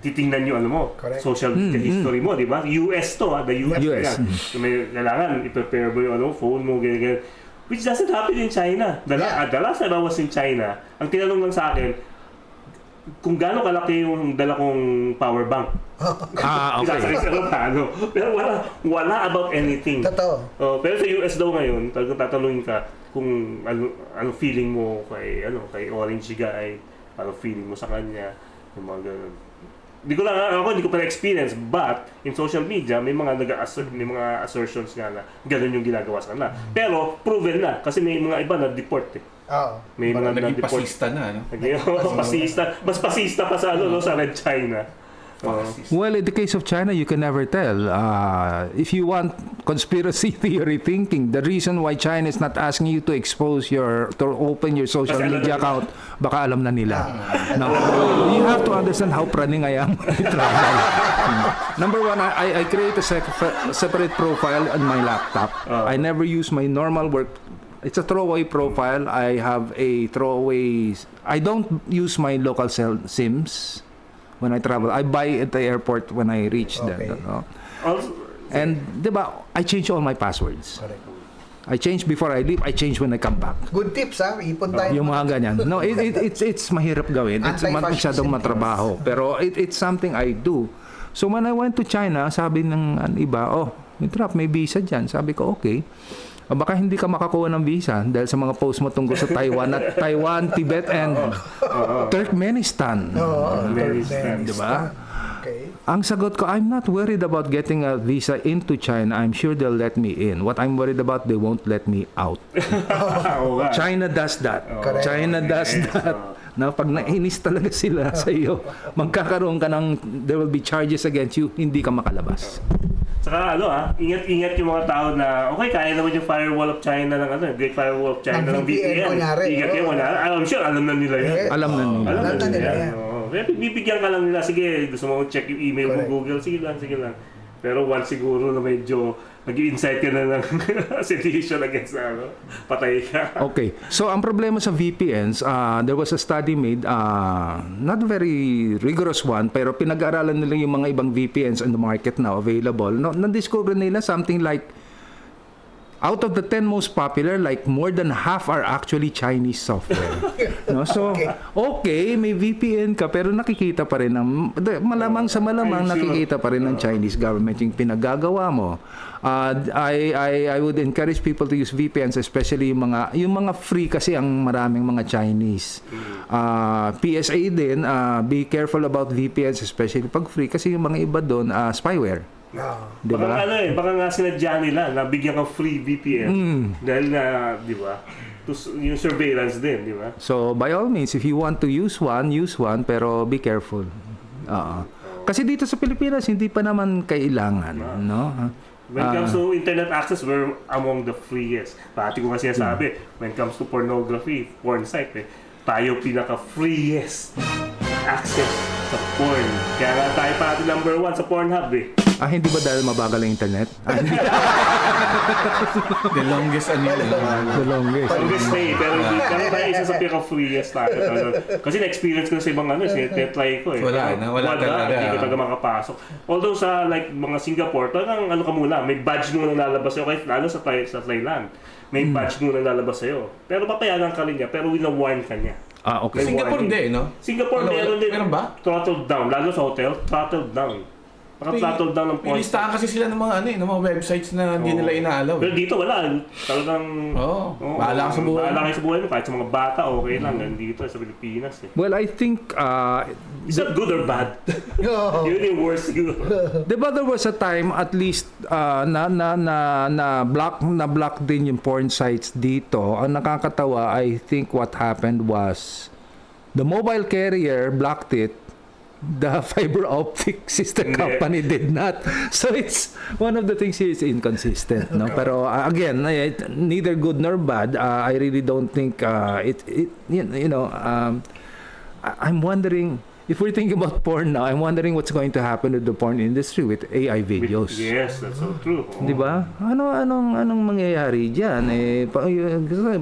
titingnan nyo Correct. social history mo, di ba? US to, the US. US. Yan. So, may kailangan i-prepare mo yung phone mo, ganyan. Which doesn't happen in China. The last time I was in China, ang tinanong lang sa akin, kung gaano kalaki yung dala kong power bank. Okay. Pero wala about anything. Totoo. Pero sa US daw ngayon, talagang tatanungin ka kung ano feeling mo kay Orange Guy, ano feeling mo sa kanya, yung mga ganun. Hindi ko pa na-experience, but in social media may mga assertions nga na ganun yung ginagawa sa kanila. Pero proven na kasi may mga iba na deport eh. Oo. May mga Naging na-deport. pasista na, no? Pasista. Mas pasista pa sa sa Red China. Well, in the case of China, you can never tell. If you want conspiracy theory thinking, the reason why China is not asking you to open your social Kasi media account, baka alam na nila. No, you have to understand how praning I am when I travel. Number one, I create a separate profile on my laptop. I never use my normal work. It's a throwaway profile. I have a throwaway. I don't use my local SIMs. When I travel, I buy at the airport when I reach there. No? Also, And, di ba, I change all my passwords. Correct. I change before I leave, I change when I come back. Good tips, ha? Ipon tayo. Yung mga ganyan. No, it's mahirap gawin. It's Anti-fascism. masyadong matrabaho. Pero it's something I do. So when I went to China, sabi ng iba, may visa dyan. Sabi ko, okay. Baka hindi ka makakuha ng visa dahil sa mga post mo tungkol sa Taiwan, Tibet, and Turkmenistan. Turkmenistan. Diba? Okay. Ang sagot ko, I'm not worried about getting a visa into China. I'm sure they'll let me in. What I'm worried about, they won't let me out. China does that. Correct. China does that. Na pag nainis talaga sila sa iyo, magkakaroon ka there will be charges against you, hindi ka makalabas. Saka ingat-ingat yung mga tao na kaya naman yung firewall of China Great Firewall of China ng VPN. Ingat yung I'm sure alam na nila yun. Alam na nila. Alam na nila yan. Kaya bibigyan ka lang nila, sige, gusto mo check yung email mo, Google, sige lang. Pero once siguro na medyo nag-i-incite ka na ng sedition against patay ka. Okay. So, ang problema sa VPNs, there was a study made, not very rigorous one, pero pinag-aralan nila yung mga ibang VPNs on the market now available. No, na-discover nila something like out of the 10 most popular, like more than half are actually Chinese software. No? So, okay, may VPN ka, pero nakikita pa rin malamang nakikita pa rin ng Chinese government yung pinagagawa mo. I would encourage people to use VPNs, especially yung mga free kasi ang maraming mga Chinese. PSA din, be careful about VPNs, especially pag free kasi yung mga iba doon, spyware. Diba? Baka nga sinadya nila na bigyan kang free VPN dahil na, di ba? Yung surveillance din, di ba? So, by all means, if you want to use one, pero be careful. Kasi dito sa Pilipinas, hindi pa naman kailangan, no? When it comes to internet access, we're among the freest. Pati ko kasi sabi, when it comes to pornography, porn site, tayo pinaka-freest access sa porn. Kaya nga tayo pati number 1 sa Pornhub eh. Hindi ba dahil mabagal ang internet? The longest The longest. Longest day, pero hindi tayo isa sa pinaka-freest tayo. Kasi na-experience ko sa ibang try ko eh. Wala talaga. Hindi ka talaga makapasok. Although sa mga Singapore, talagang ka muna, may badge muna lalabas sa'yo, kahit lalo sa Thailand. May badge muna lalabas sa'yo. Pero papayagan ka rin niya, pero wina-warn ka niya. Okay. Singapore hindi, no? Singapore meron din. Meron ba? Throttled down. Lalo sa hotel, throttled down. Naka-throttle down ng porn Listahan kasi sila ng mga ng mga websites na hindi nila inaalaw. Pero dito wala. Talagang... Bahala ka sa buhay. Bahala ka sa buhay mo. Kahit sa mga bata, okay lang. Nandito sa Pilipinas eh. Well, I think Is that good or bad? Yun yung worst siguro. diba there was a time at least na block din yung porn sites dito. Ang nakakatawa, I think what happened was the mobile carrier blocked it. The fiber optic sister company did not. So it's one of the things here is inconsistent, no? Pero again, neither good nor bad. I really don't think I'm wondering if we're thinking about porn now. I'm wondering what's going to happen with the porn industry with AI videos. Yes, that's so true. Di ba? Anong mangyayari diyan?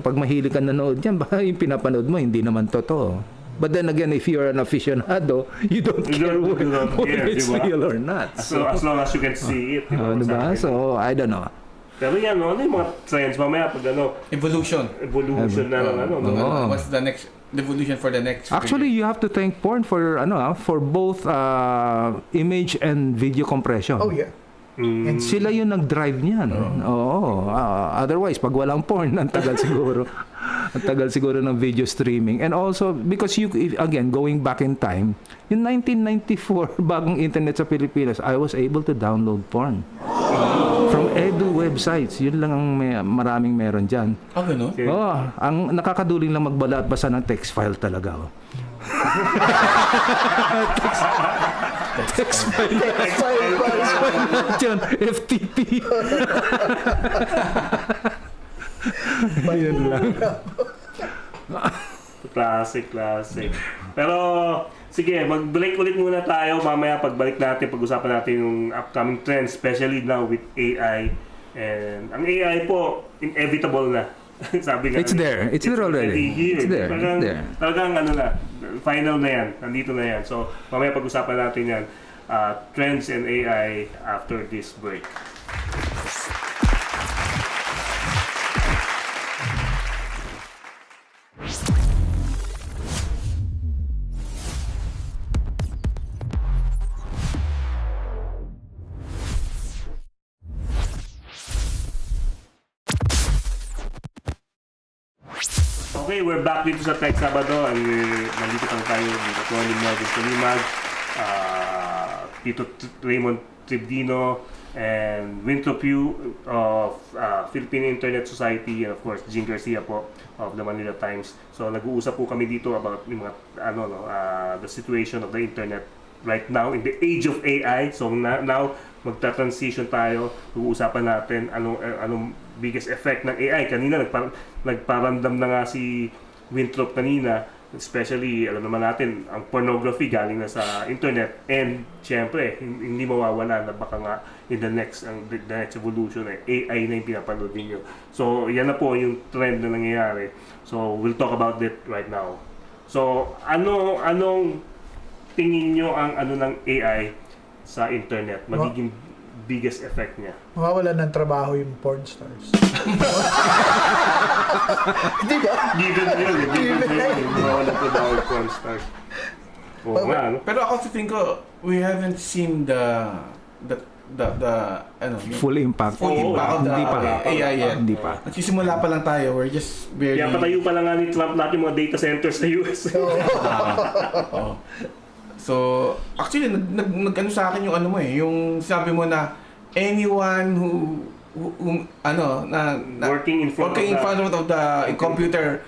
Pag mahilig ka nanood diyan, baka yung pinapanood mo hindi naman totoo. But then again, if you're an aficionado, you don't care whether it's real or not. As long as you can see it. Diba? So, I don't know. Pero yan, ano yung mga trends mamaya pag Evolution na ng what's the next evolution for the next Actually, you have to thank porn for both image and video compression. Oh, yeah. And sila yung nag-drive niyan. Otherwise, pag walang porn, ang tagal siguro. Ang tagal siguro ng video streaming. And also, because again, going back in time, in 1994, bagong internet sa Pilipinas, I was able to download porn. From edu websites. Yun lang ang maraming meron dyan. Gano'n? Okay. Ang nakakaduling lang magbala at basa ng text file talaga. Text file. Yun, FTP. Yun lang. Classic. Pero, sige, mag-break ulit muna tayo. Mamaya pagbalik natin, pag-usapan natin yung upcoming trends, especially now with AI. And ang AI po, inevitable na. Sabi nga, It's there already. Here. It's there. Talagang final na yan. Nandito na yan. So, mamaya pag-usapan natin yan. Trends and AI after this break. Okay, we're back dito sa Tech Sabado. Nandito pa tayo dito ko ni Melvin Kalimag, Tito Raymond Tribdino, and Winthrop Yu of Philippine Internet Society, and of course, Jing Garcia po of the Manila Times. So, nag-uusap po kami dito about yung mga, the situation of the internet right now in the age of AI. So, now magta-transition tayo. Pag-uusapan natin anong biggest effect ng AI. Kanina nagparandam na nga si Winthrop kanina, especially alam naman natin ang pornography galing na sa internet, and syempre hindi mawawala na baka nga in the next evolution AI na yung pinapanood niyo. So yan na po yung trend na nangyayari. So we'll talk about it right now. So anong tingin nyo ang ng AI sa internet, magiging biggest effect niya? Mawawalan ng trabaho yung porn stars. Di ba? Given yun. Mawawalan ng trabaho yung porn stars. Oo nga, no? Pero ako sa tingin ko, we haven't seen the Full impact. of the Hindi pa. AI yet. Hindi pa. Nagsisimula pa lang tayo. We're just barely... Kaya patayo pa lang nga ni Trump natin mga data centers sa US. So, actually, nag-ano sa akin yung yung sabi mo na anyone who Working in front of the computer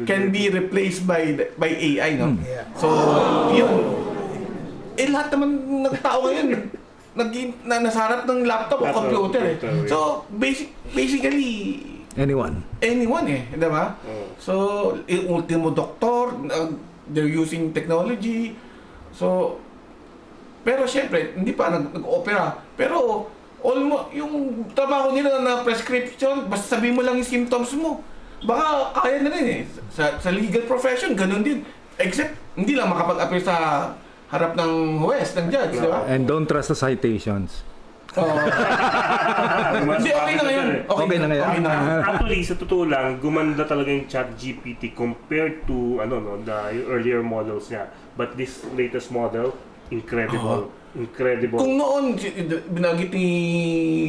can be replaced by AI, no? Yeah. So, yun. Lahat naman ng tao ngayon nasa harap ng laptop o computer eh. So, basically, Anyone. di ba? So, ultimo doktor, they're using technology. So, pero syempre, hindi pa nag-opera. Pero, yung trabaho nila na prescription, basta sabihin mo lang yung symptoms mo. Baka kaya na rin eh. Sa legal profession, ganun din. Except, hindi lang makapag-appear sa harap ng huwes, ng judge, di ba? And don't trust the citations. Hindi, okay na ngayon. Okay na ngayon. Actually, sa totoo lang, gumanda talaga yung ChatGPT compared to the earlier models niya. But this latest model, Incredible. Incredible. Kung noon, binagit ni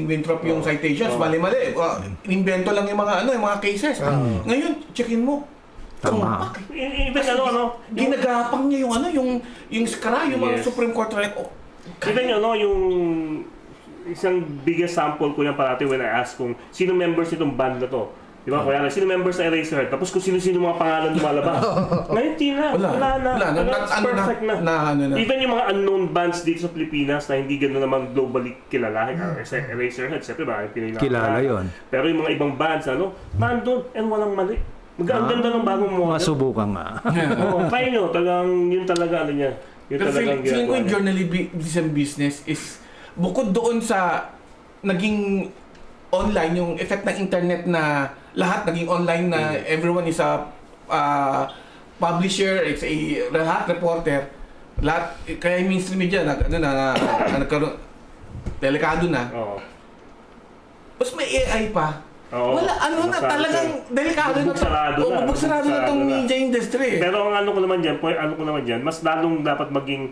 Winthrop yung citations, mali-mali. Inimbento lang yung mga yung mga cases. Ngayon, checkin mo. Tama. Even Ginagapang niya yung SCRA, yung mga Supreme Court record. even yung isang biggest sample ko yan parati when I ask kung sino members itong band na to. Di ba? Kaya sino members sa Eraserhead? Tapos kung sino-sino mga pangalan lumalabas. Ngayon, wala na. Perfect na. Even yung mga unknown bands dito sa Pilipinas na hindi gano'n naman globally kilala. Eraserhead, siyempre ba? Kilala yun. Pero yung mga ibang bands, nandun and walang mali. Ang ganda ng bagong model. Masubukan nga. Kaya nyo, yun talaga niya. Yun Pero talagang feeling ko yung ginagawa niya. journalism business is bukod doon sa naging online, yung effect ng internet na lahat naging online na everyone is a publisher, it's a lahat reporter, lahat kaya yung mainstream media na nagkaroon delikado na. Oo. Tapos may AI pa. Oo. Wala talagang delikado na Bugsarado na. bugsarado na tong media industry. Pero ang ano ko naman dyan, mas lalong dapat maging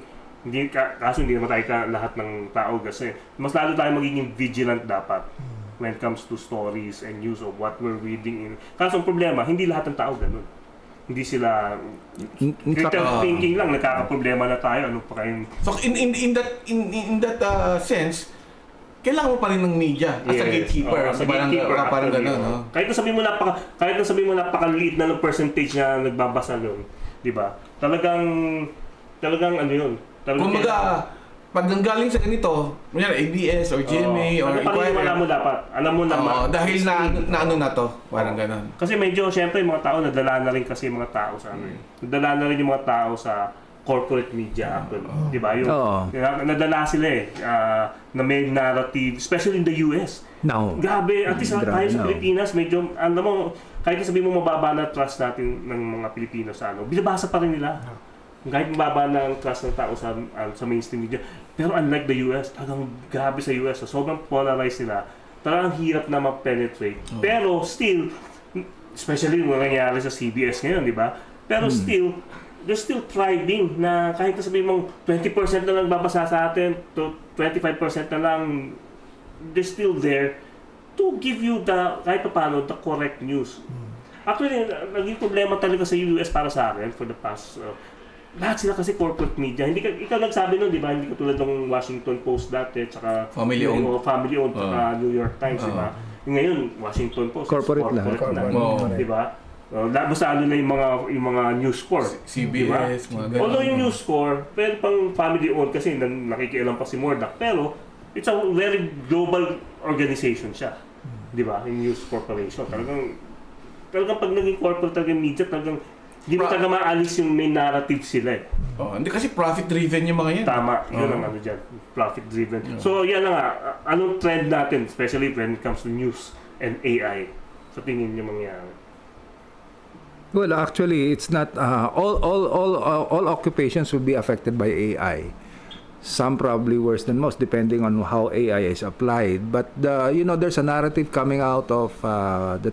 kaso hindi naman tayo lahat ng tao kasi mas lalo tayo magiging vigilant dapat when it comes to stories and news of what we're reading in. Kaso ang problema, hindi lahat ng tao ganun. Hindi sila critical thinking lang, nagkakaproblema na tayo. Ano pa kayong... So in that sense, kailangan mo pa rin ng media as a gatekeeper. As a gatekeeper. Parang gano'n, no? Kahit na sabihin mo napakaliit na ng percentage na nagbabasa nun, di ba? Talagang ano yun. Kung pag nanggaling sa ganito, kunyari ABS or GMA or Inquirer, mo dapat. Alam mo naman. dahil na ano na to, parang gano'n. Kasi medyo, syempre, yung mga tao, nadala na rin kasi yung mga tao sa ano eh. Nadala na rin yung mga tao sa corporate media actually. Di ba? Yung, nadala sila na may narrative, especially in the US. No. Grabe, at least tayo sa Pilipinas, medyo, alam mo, kahit sabihin mo mababa na trust natin ng mga Pilipino sa binabasa pa rin nila. Kahit mababa na ang trust ng tao sa mainstream media. Pero unlike the US, talagang grabe sa US, sobrang polarized sila. Talagang hirap na ma-penetrate. Pero still, especially yung nangyayari sa CBS ngayon, di ba? Pero still, they're still thriving na kahit na sabihin mong 20% na lang babasa sa atin to 25% na lang, they're still there to give you kahit paano, the correct news. Actually, naging problema talaga sa US para sa akin for the past lahat sila kasi corporate media. Hindi ikaw nagsabi nun, di ba? Hindi katulad ng Washington Post dati, tsaka family-owned, tsaka New York Times, di ba? Ngayon, Washington Post, corporate na, di ba? Basta ano na yung mga news score. CBS, diba? Although yung news score, pero pang family-owned kasi nakikialam pa si Murdoch, pero it's a very global organization siya. Di ba? Yung News Corporation. Talagang pag naging corporate talagang media, talagang hindi mo talaga maalis yung may narrative sila eh. Hindi kasi profit-driven yung mga yan. Tama, yun ang ano dyan. Profit-driven. So yan na nga, anong trend natin, especially when it comes to news and AI? Sa tingin niyo mangyayari? Well, actually, it's not all occupations will be affected by AI. Some probably worse than most, depending on how AI is applied. But there's a narrative coming out of the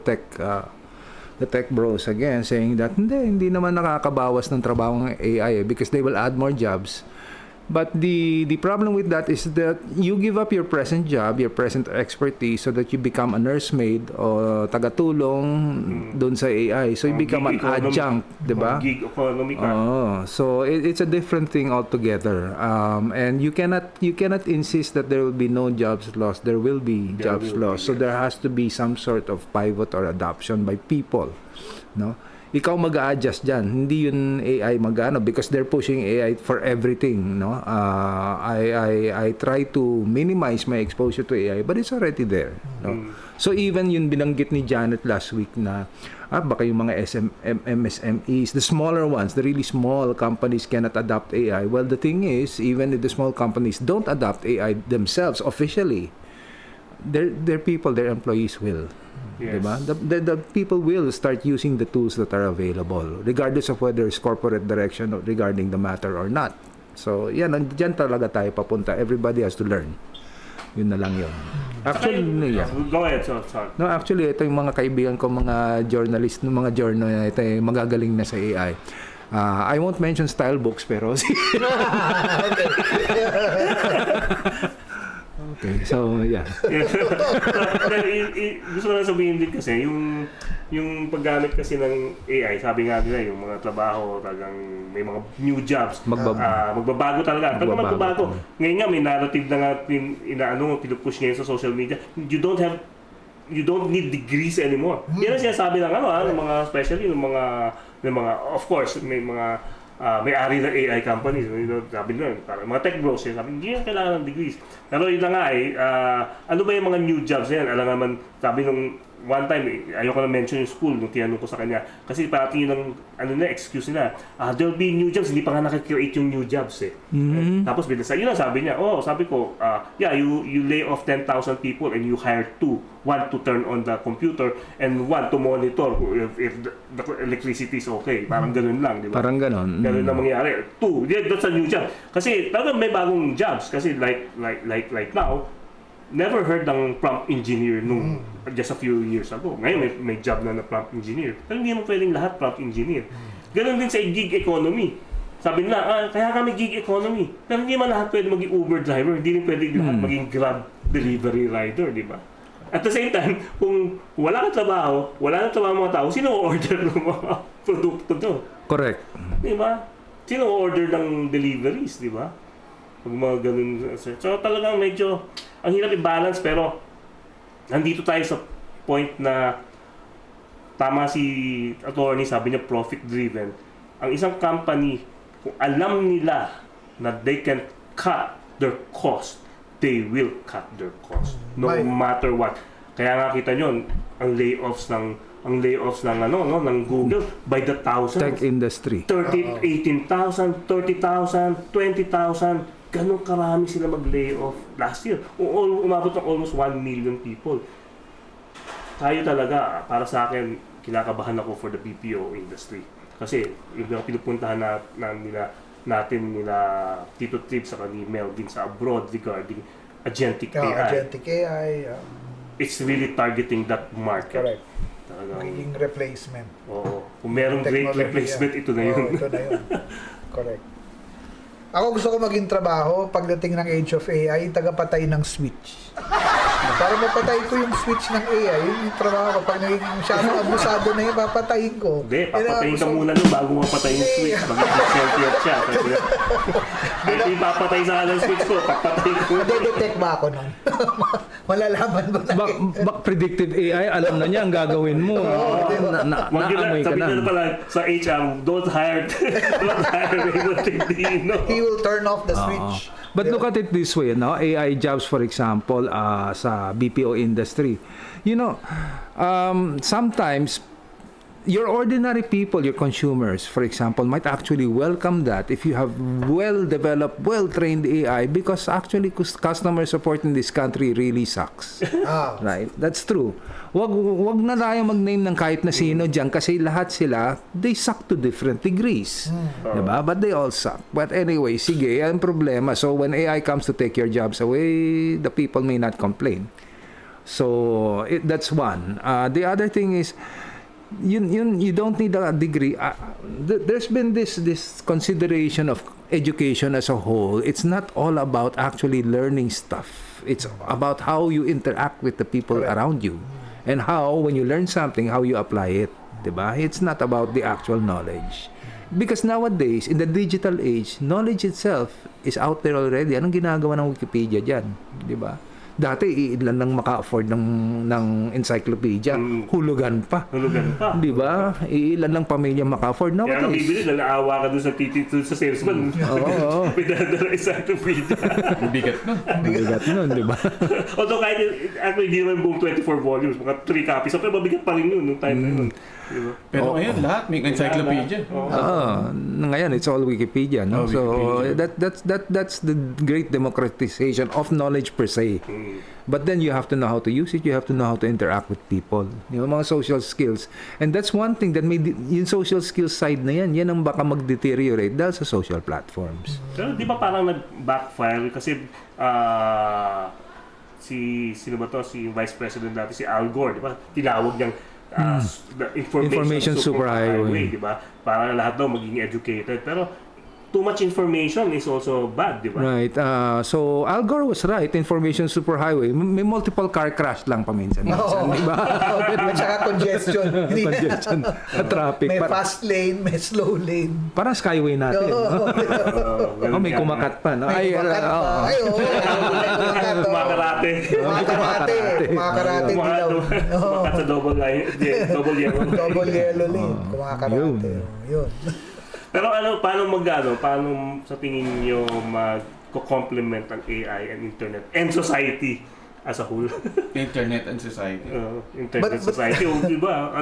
tech bros again saying that hindi naman nakakabawas ng trabaho ng AI because they will add more jobs. But the problem with that is that you give up your present job, your present expertise so that you become a nursemaid o tagatulong doon sa AI. So you become an adjunct, 'di ba? Gig economy ka. So it's a different thing altogether. And you cannot insist that there will be no jobs lost. There will be jobs lost. So there has to be some sort of pivot or adoption by people, no? Ikaw mag-a-adjust dyan. Hindi yun AI mag-ano because they're pushing AI for everything, no? I try to minimize my exposure to AI but it's already there, no? So even yun binanggit ni Janet last week na baka yung mga MSMEs, the smaller ones, the really small companies cannot adopt AI. Well, the thing is, even if the small companies don't adopt AI themselves officially, their people, their employees will. Yes. Diba? The people will start using the tools that are available regardless of whether it's corporate direction regarding the matter or not. So, dyan talaga tayo papunta. Everybody has to learn. Yun na lang yun. Actually, Go ahead, sorry. No, actually, ito yung mga kaibigan ko, mga journalist, mga journal, ito yung magagaling na sa AI. I won't mention style books, pero okay, so yeah. Gusto ko lang sabihin din kasi, yung paggamit kasi ng AI, sabi nga nila, yung mga trabaho, talagang may mga new jobs. Magbabago talaga. Talagang magbabago. Ngayon nga, may narrative na nga pinupush ngayon sa social media. You don't need degrees anymore. Yan ang sinasabi ng ng mga, especially ng mga, of course, may-ari ng AI companies, sabi nila, parang mga tech bros, sabi, hindi na kailangan ng degrees. Pero yun na nga ano ba yung mga new jobs na yan? Alam naman, sabi nung one time, ayoko na mention yung school nung tinanong ko sa kanya. Kasi parang yun ang excuse nila. There'll be new jobs, hindi pa nga nakikreate yung new jobs Tapos yun ang sabi niya, sabi ko, you lay off 10,000 people and you hire 2. One to turn on the computer and one to monitor if the electricity is okay. Parang ganun lang, di ba? Parang ganun. Ganun na mangyari. 2, that's a new job. Kasi talagang may bagong jobs. Kasi like now, never heard ng prompt engineer nung just a few years ago. Ngayon may job na prompt engineer. Pero hindi mo pwedeng lahat prompt engineer. Ganun din sa gig economy. Sabi nila, kaya kami gig economy. Pero hindi man lahat pwede maging Uber driver. Hindi rin pwede lahat maging Grab delivery rider, di ba? At the same time, kung wala kang trabaho, wala nang trabaho mga tao, sino order ng mga produkto doon? Correct. Di ba? Sino order ng deliveries, di ba? Pag mga ganun. So talagang medyo, ang hirap i-balance, pero nandito tayo sa point na tama si attorney, sabi niya profit-driven. Ang isang company, kung alam nila na they can cut their cost, they will cut their cost no matter what. Kaya nga kita nyo ang layoffs ng ng Google by the thousands. Tech industry. 18,000, 30,000, 20,000, ganun karami sila mag-layoff last year. Umabot ng almost 1 million people. Tayo talaga, para sa akin, kinakabahan ako for the BPO industry. Kasi yung pinupuntahan natin nila Tito Trip sa ni Melvin sa abroad regarding agentic AI. Agentic AI. It's really targeting that market. Correct. Talagang, Magiging replacement. oo. Kung merong great replacement, ito na yun. Ito na yun. Correct. Ako gusto ko maging trabaho pagdating ng age of AI, tagapatay ng switch. Para mapatay ko yung switch ng AI, yun yung trabaho ko. Pag naging masyadong abusado na yun, papatayin ko. Hindi, papatayin ka muna nun bago mapatay yung switch. Mag-sentient siya. Kahit ipapatay sa kalang switch ko, papatay ko. Madedetect ba ako nun? Malalaman ba na? Predictive AI, alam na niya ang gagawin mo. Naamoy ka Sabi na. nila pala sa HR, don't hire Raymond Tindino. He will turn off the switch. But look at it this way, no? AI jobs, for example, sa BPO industry. You know, sometimes your ordinary people, your consumers, for example, might actually welcome that if you have well-developed, well-trained AI, because actually customer support in this country really sucks. Right? That's true. Wag na tayo mag-name ng kahit na sino dyan kasi lahat sila, they suck to different degrees. Diba? But they all suck. But anyway, sige, yan problema. So when AI comes to take your jobs away, the people may not complain. So that's one. The other thing is, you don't need a degree. There's been this consideration of education as a whole. It's not all about actually learning stuff. It's about how you interact with the people around you, and how, when you learn something, how you apply it. Diba? It's not about the actual knowledge. Because nowadays, in the digital age, knowledge itself is out there already. Anong ginagawa ng Wikipedia dyan? Diba? Dati, ilan lang maka-afford ng encyclopedia. Hulugan pa. Di ba? Ilan lang pamilya maka-afford. Kaya nabibili na naawa ka doon sa salesman. Oo. Pinadala encyclopedia. Bigat nun, di ba? Although kahit actually di naman buong 24 volumes, mga 3 copies. So, pero mabigat pa rin yun nung time na yun. Diba? Pero ngayon, lahat may encyclopedia. Ngayon, it's all Wikipedia. No? So, that's the great democratization of knowledge per se. But then you have to know how to use it. You have to know how to interact with people. Yung mga social skills. And that's one thing that yung social skills side na yan ang baka mag-deteriorate dahil sa social platforms. Pero di ba parang nag-backfire? Kasi sino ba to? Si Vice President dati, si Al Gore, di ba? Tinawag niyang the Information superhighway. di ba? Para lahat daw maging educated. Pero too much information is also bad, di ba? Right. So Al Gore was right. Information superhighway. May multiple car crash lang paminsan-minsan, di ba? At saka congestion. Congestion. Traffic. May fast lane, may slow lane. Parang skyway natin. Ganun May yan. kumakat pa. No? May kumakat pa. Ay, oo. May kumakat. Kumakarate. Kumakarate. Dilaw. Kumakat sa double yellow. Double yellow lane. Kumakarate. Yun. Pero paano sa tingin nyo mag-complement ang AI and internet and society as a whole? Internet and society. Internet society, di ba?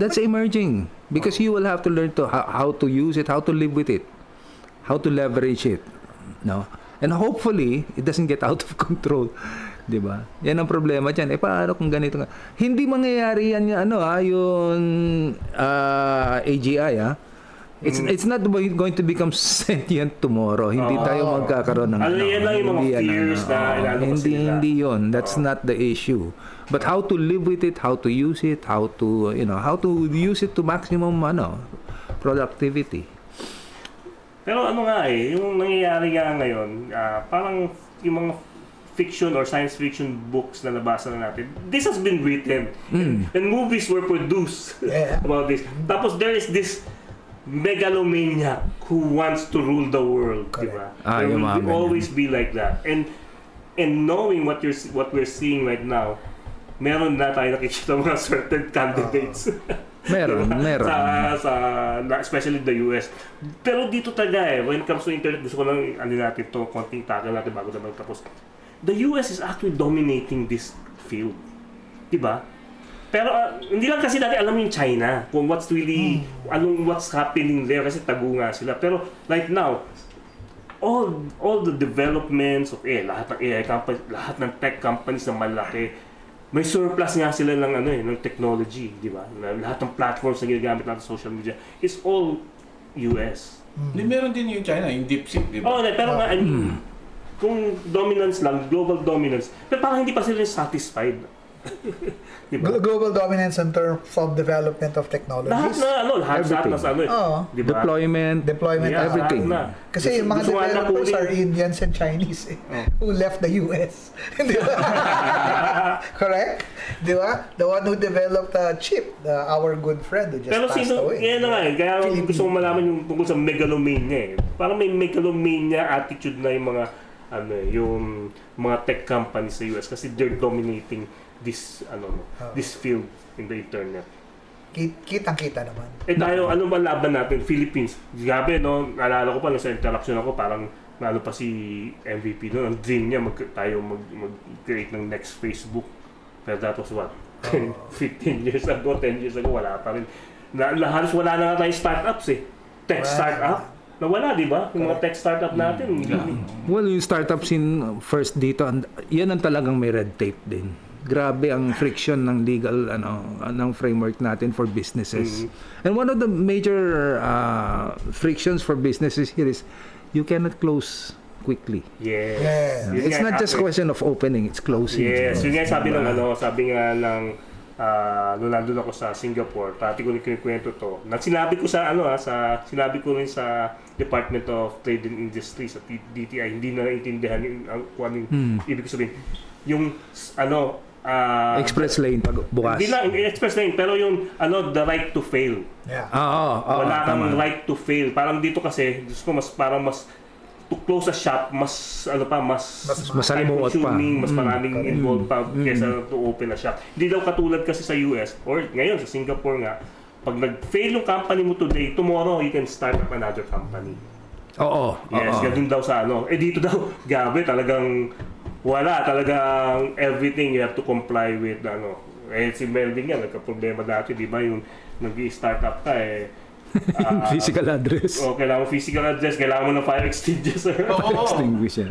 That's emerging because you will have to learn to how to use it, how to live with it, how to leverage it, no? And hopefully it doesn't get out of control, di ba? Yan ang problema diyan. Paano kung ganito nga? Hindi mangyayari yan yung AGI. It's not going to become sentient tomorrow. Hindi tayo magkakaroon ng yan lang yung mga fears na hindi yun. That's not the issue. But how to live with it, how to use it, how to use it to maximum productivity. Pero yung nangyayari nga ngayon, parang yung mga fiction or science fiction books na nabasa na natin, this has been written and movies were produced about this. Tapos there is this megalomaniac who wants to rule the world, di ba? There will always be like that. And knowing what we're seeing right now, meron na tayo nakikita mga certain candidates. Meron. Especially the US. Pero dito talaga when it comes to internet, gusto ko lang natin to konting tackle natin bago na magtapos. The US is actually dominating this field. Di ba? Pero hindi lang kasi natin alam yung China kung what's really what's happening there kasi tago nga sila. Pero right now all the developments of lahat ng AI companies, lahat ng tech companies na malaki, may surplus nga sila ng technology, di ba? Lahat ng platforms na ginagamit natin sa social media is all US. Meron din yung China, yung DeepSeek, di ba? Pero nga kung dominance lang, global dominance, pero parang hindi pa sila satisfied. Diba? Global dominance in terms of development of technologies. Lahat diba? Deployment, everything. Kasi yung mga developers are Indians and Chinese who left the US. Di ba? Correct? Di ba? The one who developed chip, our good friend who just passed away. Kaya gusto kong malaman yung tungkol sa megalomania. Parang may megalomania attitude na yung mga yung mga tech companies sa US kasi they're dominating this field in the internet. Kitang-kita naman. Tayo, ano ba laban natin? Philippines. Grabe, naalala ko pa sa interaction ako, parang pa si MVP doon. Ang dream niya, tayo mag-create ng next Facebook. Pero that was what? 15 years ago, 10 years ago, wala pa rin. Halos wala na nga tayong startups Tech startup. Nawala, di ba? Yung mga tech startup natin. Well, yung startups first dito, yan ang talagang may red tape din. Grabe ang friction ng legal ng framework natin for businesses. And one of the major frictions for businesses here is you cannot close quickly. Yes. It's not just question of opening, it's closing. Yes, yun nga sabi nga ng nung nandun ako sa Singapore, pati ko rin kinikwento to. Sinabi ko rin sa Department of Trade and Industry sa DTI, hindi na naintindihan kung ano yung ibig sabihin. Yung express lane pag bukas. Hindi lang express lane, pero yung the right to fail. Yeah. Wala kang right to fail. Parang dito kasi, mas to close a shop, mas masalimuot pa. Mas maraming involved pa kesa to open a shop. Hindi daw katulad kasi sa US or ngayon sa Singapore nga, pag nag-fail yung company mo today, tomorrow you can start up another company. Yes, ganun daw sa dito daw, gabi talagang wala, talagang everything you have to comply with si Melvin nga, nagka-problema dati, di ba, yung nag-i-startup ka Physical address. Kailangan mo physical address, kailangan mo ng fire extinguisher. Extinguisher.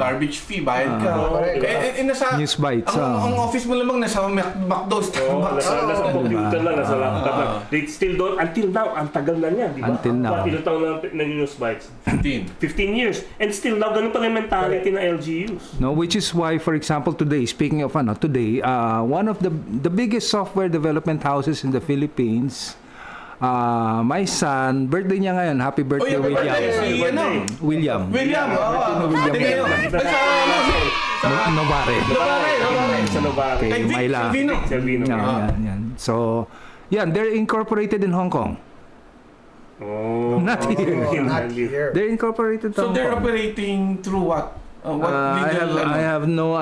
Garbage fee, bayad ka. correct. Nasa, News bites, ang office mo lamang nasa McDo, Starbucks. Nasa computer lang, nasa laptop lang. They still don't, until now, ang tagal na niya, di ba? Until now. Ilang taon na News Bites? 15. 15 years. And still now, ganun pa rin mentality ng LGUs. No, which is why, for example, today, speaking of today, one of the biggest software development houses in the Philippines, my son, birthday niya ngayon. Happy birthday, William. William. William, Novare. Sa Novare. Okay, Myla. Silvino. Yan. So, they're incorporated in Hong Kong. Oh. Not here. Not here. They're incorporated to So Hong they're Kong. operating through what? What I have no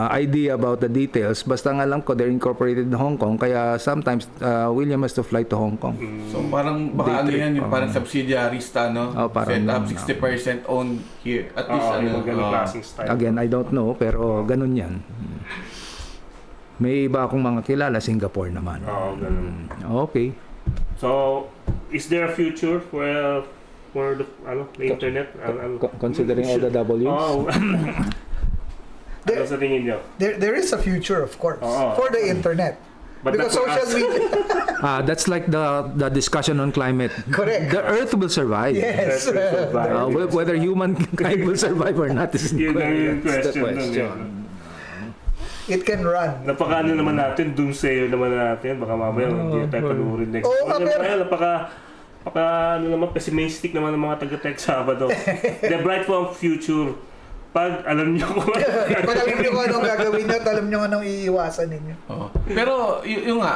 idea about the details. Basta nga alam ko they're incorporated in Hong Kong, kaya sometimes William has to fly to Hong Kong. So parang baka Day trip. yung parang subsidiaries no? Parang Set up ganun, 60% owned here. At least Yung ganun klaseng style. Again, I don't know, pero ganun yan. May iba akong mga kilala, Singapore naman. Ganun. Okay. So, is there a future for the internet? Considering all the W's? Ano sa tingin niyo? There is a future, of course, for the internet. But Because not for social us. media, That's like the discussion on climate. correct. The Earth will survive. Yes. Whether humankind will survive or not is Yun lang yung that's the question. Dun, It can run. Napaka naman natin, doomsayer naman natin. Baka mamaya hindi tayo panuorin next. Naman pessimistic naman ng mga taga-Tech Sabado. The bright for future. Pag alam niyo kung Pag alam nyo kung anong gagawin nyo at alam nyo anong iiwasan ninyo. Pero yung nga,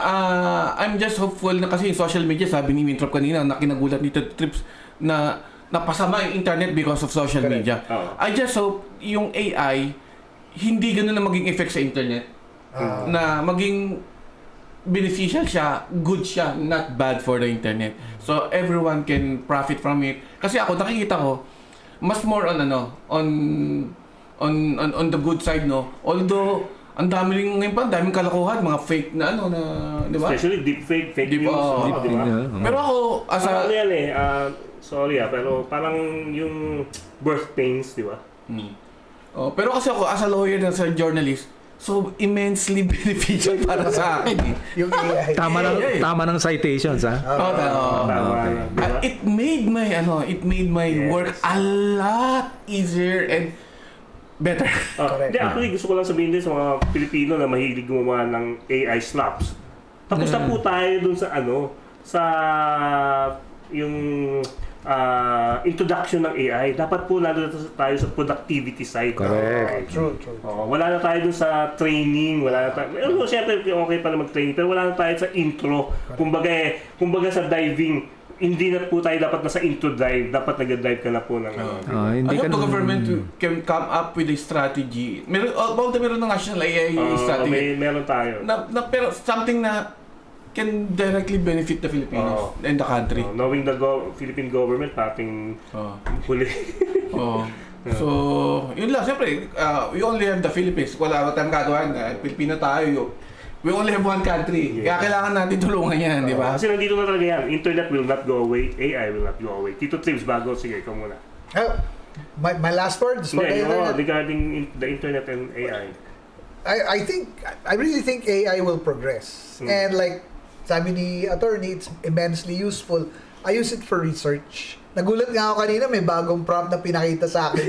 I'm just hopeful na kasi yung social media, sabi ni Wintrop kanina, na kinagulat ni Ted Trips na napasama yung internet because of social media. I just hope yung AI hindi ganun na maging effect sa internet. Na maging beneficial siya, good siya, not bad for the internet. So everyone can profit from it. Kasi ako nakikita ko mas more on on the good side, no. Although ang dami ring ngayon pa, daming kalokohan, mga fake na di ba? especially deepfake, fake Di news. ba? Di ba? Pero ako Parang yan sorry pero parang yung birth pains, di ba? pero kasi ako as a lawyer and as a journalist, so immensely beneficial para sa akin. Yung AI. Tama ng citations, ha? Tama, di ba? It made my work a lot easier and better. Correct. Hindi, actually, gusto ko lang sabihin din sa mga Pilipino na mahilig gumawa ng AI slaps. Tapos na po tayo dun sa sa yung introduction ng AI. Dapat po nandun tayo sa productivity side. Correct. True. Wala na tayo dun sa training, wala na tayo. Siyempre, okay pa na mag-training, pero wala na tayo sa intro. Kumbaga sa diving, hindi na po tayo dapat nasa intro dive, dapat nag-dive ka na po ng I hope the government can come up with a strategy. Meron ng national AI strategy. Meron tayo. Pero something na can directly benefit the Filipinos and the country. Knowing the Philippine government, pating huli. So, yun lang. Siyempre, we only have the Philippines. Wala tayong gagawin. Pilipino tayo. We only have one country. Kaya kailangan natin tulungan yan, di ba? Kasi nandito na talaga yan. Internet will not go away. AI will not go away. Tito Trips, bago. Sige, ikaw muna. My last words for the internet. Regarding the internet and AI. I really think AI will progress. And like sabi ni attorney, it's immensely useful. I use it for research. Nagulat nga ako kanina, may bagong prompt na pinakita sa akin.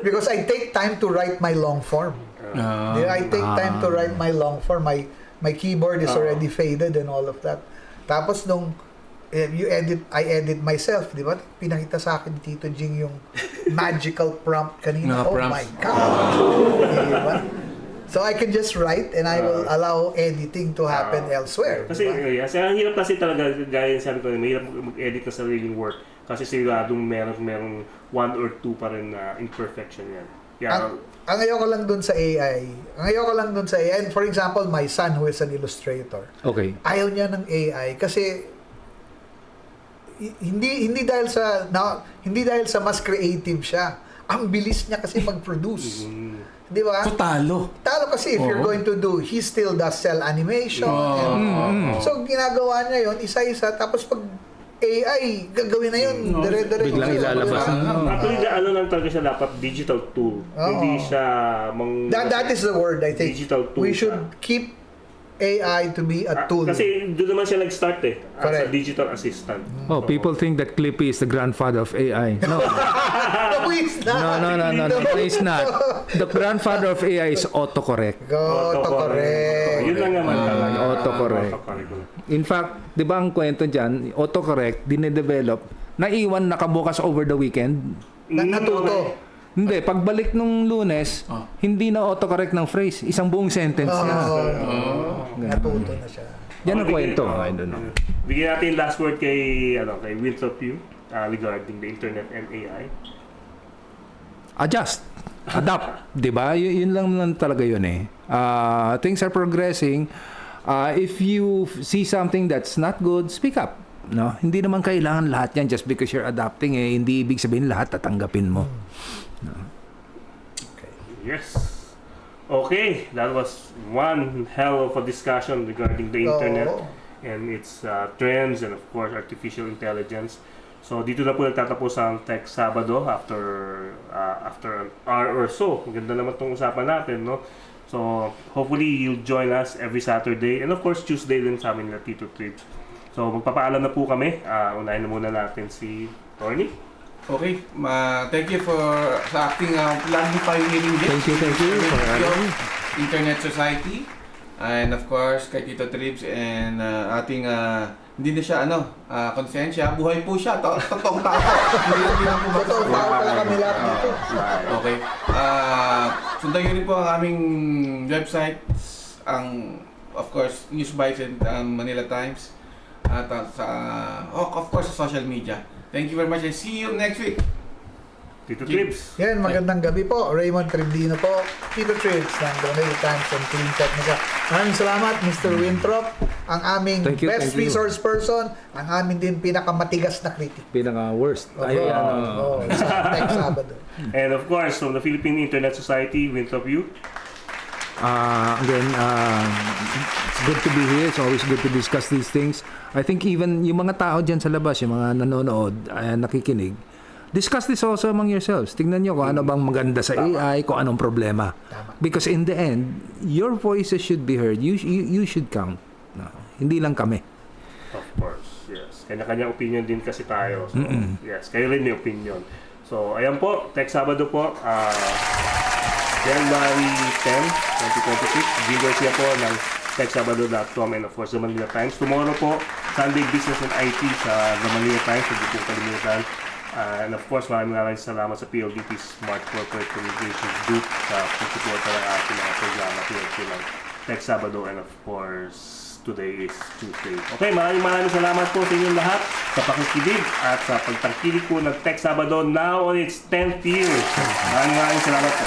Because I take time to write my long form. I take time to write my long form. My keyboard is already faded and all of that. Tapos nung I edit myself, di ba? Pinakita sa akin ni Tito Jing yung magical prompt kanina. My God! Diba? So I can just write and I will allow editing to happen elsewhere. Kasi ang hirap kasi talaga, gaya sabi ko, mahirap mag-edit ng sariling work. Kasi siguradong merong one or two pa rin na imperfection yan. Ang ayoko lang dun sa AI. And for example, my son who is an illustrator. Okay. Ayaw niya ng AI kasi hindi dahil sa mas creative siya. Ang bilis niya kasi mag-produce. Di ba? So talo kasi if you're going to do, he still does cell animation. So ginagawa niya yon isa-isa, tapos pag AI, gagawin na yun. Dire-diretso. Biglang ilalabas. Actually, ano lang talaga siya dapat digital tool. Hindi siya That is the word, I think. Digital tool We should siya. keep AI to be a tool. Kasi doon naman siya nag-start as a Correct. digital assistant. Oh, people think that Clippy is the grandfather of AI. No. No, he's not. No, he's not. The grandfather of AI is autocorrect. Autocorrect. Yun lang naman talaga. Autocorrect. In fact, di ba ang kwento dyan, autocorrect, dinedevelop, naiwan nakabukas over the weekend. Natuto. Hindi, pagbalik nung Lunes, hindi na autocorrect ng phrase. Isang buong sentence na. Natuto na siya. Yan ang kwento. I don't know. Bigyan natin last word kay Winthrop Yu regarding the internet and AI. Adjust. Adapt. Di ba? Yun lang talaga yun eh. Things are progressing. If you see something that's not good, speak up. No? Hindi naman kailangan lahat yan just because you're adapting eh. Hindi ibig sabihin lahat tatanggapin mo. No? Yes. Okay, that was one hell of a discussion regarding the internet and its trends and of course artificial intelligence. So dito na po nagtatapos ang Tech Sabado after an hour or so. Ang ganda naman itong usapan natin, no? So hopefully you'll join us every Saturday and of course Tuesday din sa amin na Tito Trips. So magpapaalam na po kami. Unahin na muna natin si Tony. Okay, thank you sa acting lagi pioneering guest. Thank you for having me. Internet Society. And of course, kay Tito Tribs and ating hindi na siya konsensya, buhay po siya, totoong tao. Hindi lang po ba? Totoong tao pala kami lahat dito. Okay. Sundan nyo rin po ang aming website, of course, News Bites and Manila Times. At of course, sa social media. Thank you very much and see you next week. Tito Trips. Yan, magandang gabi po. Raymond Tribdino po. Tito Trips ng The Manila Times and Clean Technica. Maraming salamat, Mr. Winthrop. Ang aming Thank you, best thank you. resource person. Ang aming din pinakamatigas na critic. Pinaka-worst. Sa Tech Sabado. And of course, from the Philippine Internet Society, Winthrop Yu. Again, it's good to be here. It's always good to discuss these things. I think even yung mga tao dyan sa labas, yung mga nanonood, nakikinig, discuss this also among yourselves. Tingnan nyo kung ano bang maganda sa AI, kung anong problema. Because in the end, your voices should be heard. You should count. No, hindi lang kami. Of course, yes. Kanya-kanya opinion din kasi tayo. So, yes, kayo rin may opinion. So, ayan po, Tech Sabado po, January 10, 2026. Viewers niya po ng techsabado.com and of course, The Manila Times. Tomorrow po, Sunday Business and IT sa The Manila Times. Hindi po kalimutan. And of course, maraming salamat sa PLDT Smart Corporate Communications Group sa pagsuporta ng ating mga programa PLDT ng Tech Sabado and of course, today is Tuesday. Okay, maraming salamat po sa inyong lahat sa pakikinig at sa pagtangkilik po ng Tech Sabado now on its 10th year. Maraming salamat po.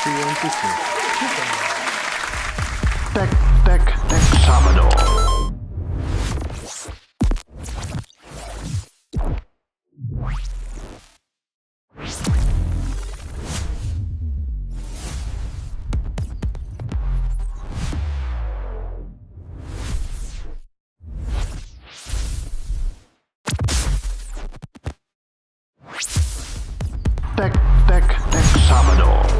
See you on Tuesday. Tech Sabado. Tech Sabado.